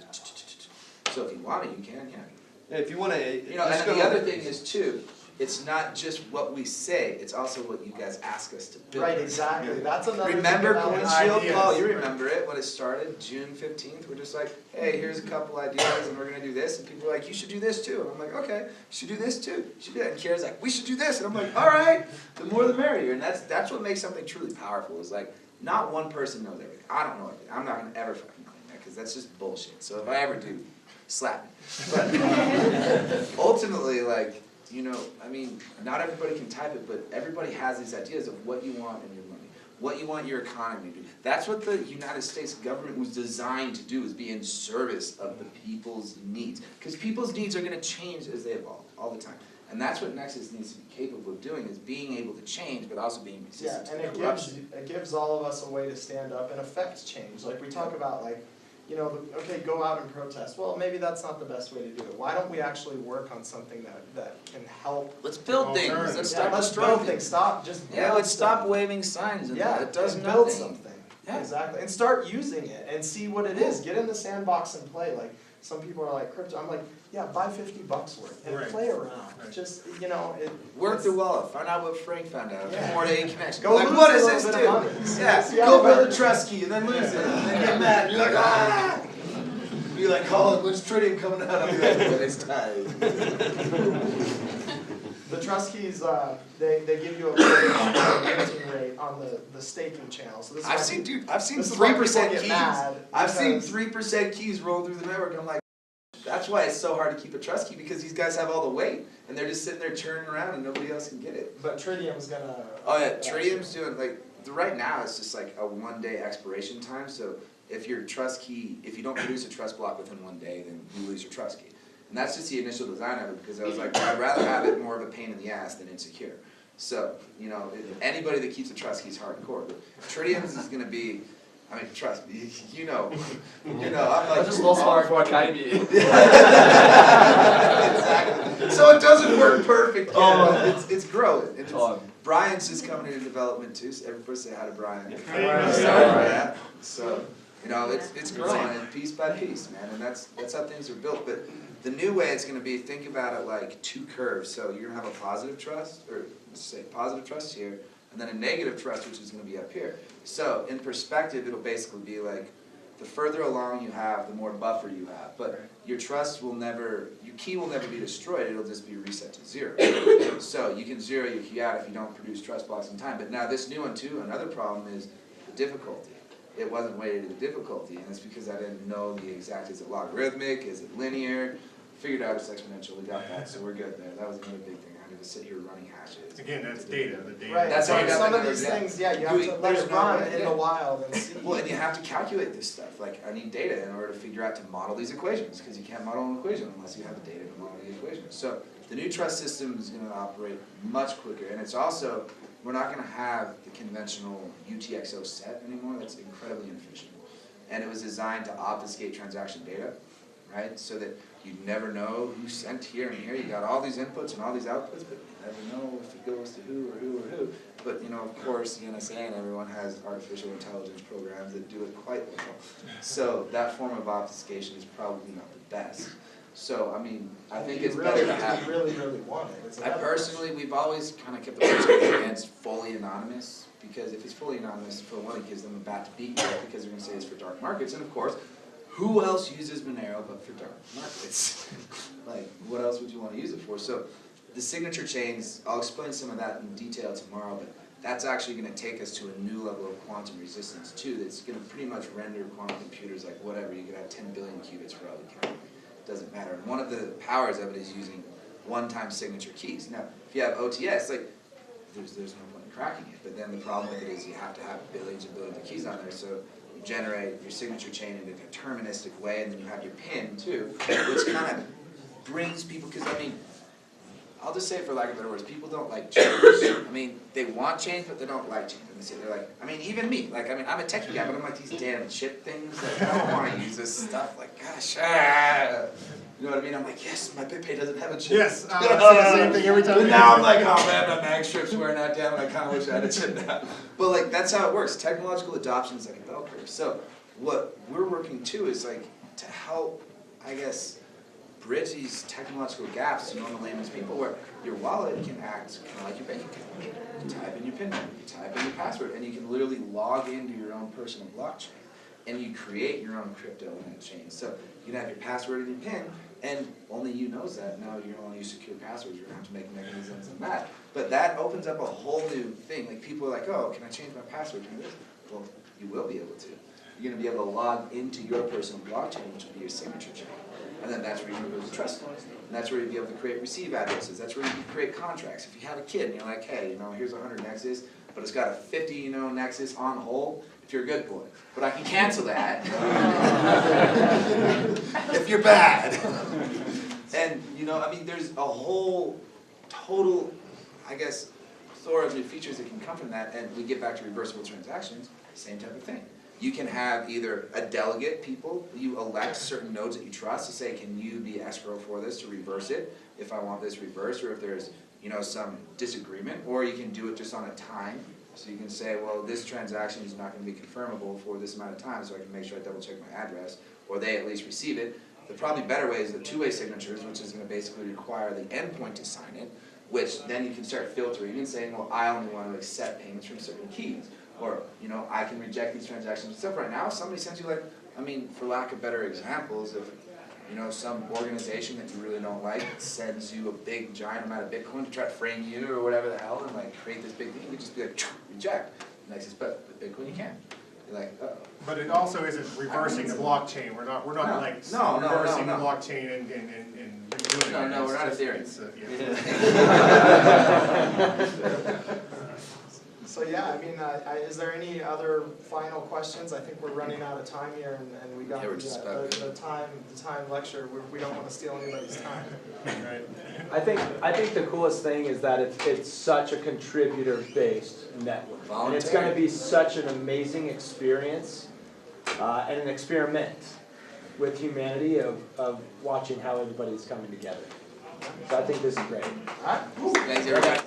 So if you want it, you can, Yeah, if you want to. and the other thing is too, it's not just what we say, it's also what you guys ask us to build. Right, exactly, that's another. Remember thing about Windshield? ideas. Paul, you remember it when it started, June 15th? We're just like, hey, here's a couple ideas and we're gonna do this. And people are like, you should do this too. And I'm like, okay, you should do this too. You should do that. And Kierre's like, we should do this. And I'm like, all right, the more the merrier. And that's what makes something truly powerful, is like, not one person knows everything. I don't know everything. I'm not gonna ever fucking claim that, because that's just bullshit. So if I ever do, slap me. But ultimately, like, you know, I mean, not everybody can type it, but everybody has these ideas of what you want in your money, what you want your economy to do. That's what the United States government was designed to do, is be in service of the people's needs. Because people's needs are gonna change as they evolve, all the time. And that's what Nexus needs to be capable of doing, is being able to change, but also being resistant Yeah, and to corruption. it gives all of us a way to stand up and affect change. Like we talk about, like, you know, okay, go out and protest. Well, maybe that's not the best way to do it. Why don't we actually work on something that can help? Let's build things, Alternative. let's Yeah, stop let's destroying build things. Stop, just Yeah, build let's stop stuff. waving signs and Yeah, it does and nothing. build something. Yeah. Exactly, and start using it and see what it is. Get in the sandbox and play. Like some people are like crypto. I'm like, yeah, buy $50 worth and Right. play around. Right. Just, you know, Work it's- the wallet, find out what Frank found out, Yeah. 4-day connection. Go Like, lose what a does little this bit do? of money. Yeah, See how go it build a works. trust key and then lose it, and then get mad, and you're like, ah! Be like, Colin, when's tritium coming out? I'm like, when it's time. The trust keys, they give you a minting rate on the staking channel. So this is I've why seen, people- dude, I've seen this is why people 3% get keys. mad, I've seen because- 3% keys roll through the network, I'm like, that's why it's so hard to keep a trust key, because these guys have all the weight, and they're just sitting there churning around and nobody else can get it. But Tritium's gonna. Oh yeah, Tritium's doing, like, right now it's just like a 1-day expiration time, so if your trust key, if you don't produce a trust block within 1 day, then you lose your trust key. And that's just the initial design of it, because I was like, I'd rather have it more of a pain in the ass than insecure. So, you know, anybody that keeps a trust key is hardcore, but Tritium's is gonna be, I mean, trust me, you know, I'm like. Just a little smart for Academy. Exactly. So it doesn't work perfect yet, but it's growing. And it's, Brian's just coming into development too, so everybody say hi to Brian. Yeah. So, you know, it's growing piece by piece, man, and that's how things are built. But the new way it's gonna be, think about it like 2 curves. So you're gonna have a positive trust, or let's say positive trust here, and then a negative trust, which is gonna be up here. So in perspective, it'll basically be like, the further along you have, the more buffer you have. But your trust will never, your key will never be destroyed, it'll just be reset to 0. So you can 0 your key out if you don't produce trust blocks in time. But now this new one too, another problem is the difficulty. It wasn't weighted to the difficulty, and it's because I didn't know the exact, is it logarithmic, is it linear? Figured out it's exponential, we got that, so we're good there. That was another big thing, I had to sit here running hashes. Again, that's data, the data. Right, That's so how you got some the of these numbers, yeah. things, yeah, you have to let There's it no run way, in yeah. the wild and see. Well, and you have to calculate this stuff, like I need data in order to figure out to model these equations, because you can't model an equation unless you have the data to model the equations. So the new trust system is gonna operate much quicker, and it's also, we're not gonna have the conventional UTXO set anymore, that's incredibly inefficient. And it was designed to obfuscate transaction data, right? So that you never know who sent here and here, you got all these inputs and all these outputs, but you never know if it goes to who or who or who. But, you know, of course, the NSA and everyone has artificial intelligence programs that do it quite well. So that form of obfuscation is probably not the best. So, I mean, I think it's better to have. You really want it. It's I another personally, we've always kind of kept the principle against fully anonymous, because if it's fully anonymous, for one, it gives them a bat to beat with, because they're gonna say it's for dark markets, and of course, who else uses Monero but for dark markets? Like, what else would you wanna use it for? So, the signature chains, I'll explain some of that in detail tomorrow, but that's actually gonna take us to a new level of quantum resistance too, that's gonna pretty much render quantum computers like whatever, you could have 10 billion qubits for all you count. Doesn't matter. And one of the powers of it is using one-time signature keys. Now, if you have OTS, like, there's no point in cracking it, but then the problem with it is you have to have billions and billions of keys on there, so you generate your signature chain in a deterministic way, and then you have your PIN too, which kind of brings people, because I mean, I'll just say it for lack of better words, people don't like change. I mean, they want change, but they don't like change. And they're like, I mean, even me, like, I mean, I'm a techie guy, but I'm like, these damn chip things, like, I don't want to use this stuff, like, gosh, you know what I mean? I'm like, yes, my BitPay doesn't have a chip. Yes, I say the same thing every time. But now I'm like, oh man, my mag strip's wearing out down, and I kind of wish I had a chip now. But like, that's how it works. Technological adoption is like a bell curve. So what we're working to is like, to help, I guess, bridge these technological gaps to normal layman's people where your wallet can act kind of like your bank account. You type in your PIN number, you type in your password, and you can literally log into your own personal blockchain. And you create your own crypto in that chain. So you can have your password and your PIN, and only you knows that. Now you can only use secure passwords, you're gonna have to make mechanisms in that. But that opens up a whole new thing. Like people are like, oh, can I change my password to this? Well, you will be able to. You're gonna be able to log into your personal blockchain, which will be your signature chain. And then that's where you can build the trust. And that's where you'll be able to create receive addresses. That's where you can create contracts. If you have a kid and you're like, hey, here's 100 Nexus, but it's got a 50, Nexus on hold, if you're a good boy. But I can cancel that if you're bad. And, there's a whole total, plethora of new features that can come from that. And we get back to reversible transactions, same type of thing. You can have either a delegate people, you elect certain nodes that you trust to say, can you be escrow for this to reverse it if I want this reversed, or if there's some disagreement, or you can do it just on a time. So you can say, well, this transaction is not going to be confirmable for this amount of time, so I can make sure I double check my address, or they at least receive it. The probably better way is the two-way signatures, which is going to basically require the endpoint to sign it, which then you can start filtering and saying, well, I only want to accept payments from certain keys. Or, I can reject these transactions. Except right now, if somebody sends you for lack of better examples, if, some organization that you really don't like sends you a big, giant amount of Bitcoin to try to frame you or whatever the hell and create this big thing, you could just be like, reject. And I says, but with Bitcoin you can. You're like, uh-oh. But it also isn't reversing the blockchain. We're not reversing the blockchain and redoing it. No, we're not Ethereum. So yeah, is there any other final questions? I think we're running out of time here, and we got the time lecture. We don't want to steal anybody's time. Right. I think the coolest thing is that it's such a contributor-based network, and it's going to be such an amazing experience and an experiment with humanity of watching how everybody's coming together. So I think this is great. Thanks, everybody.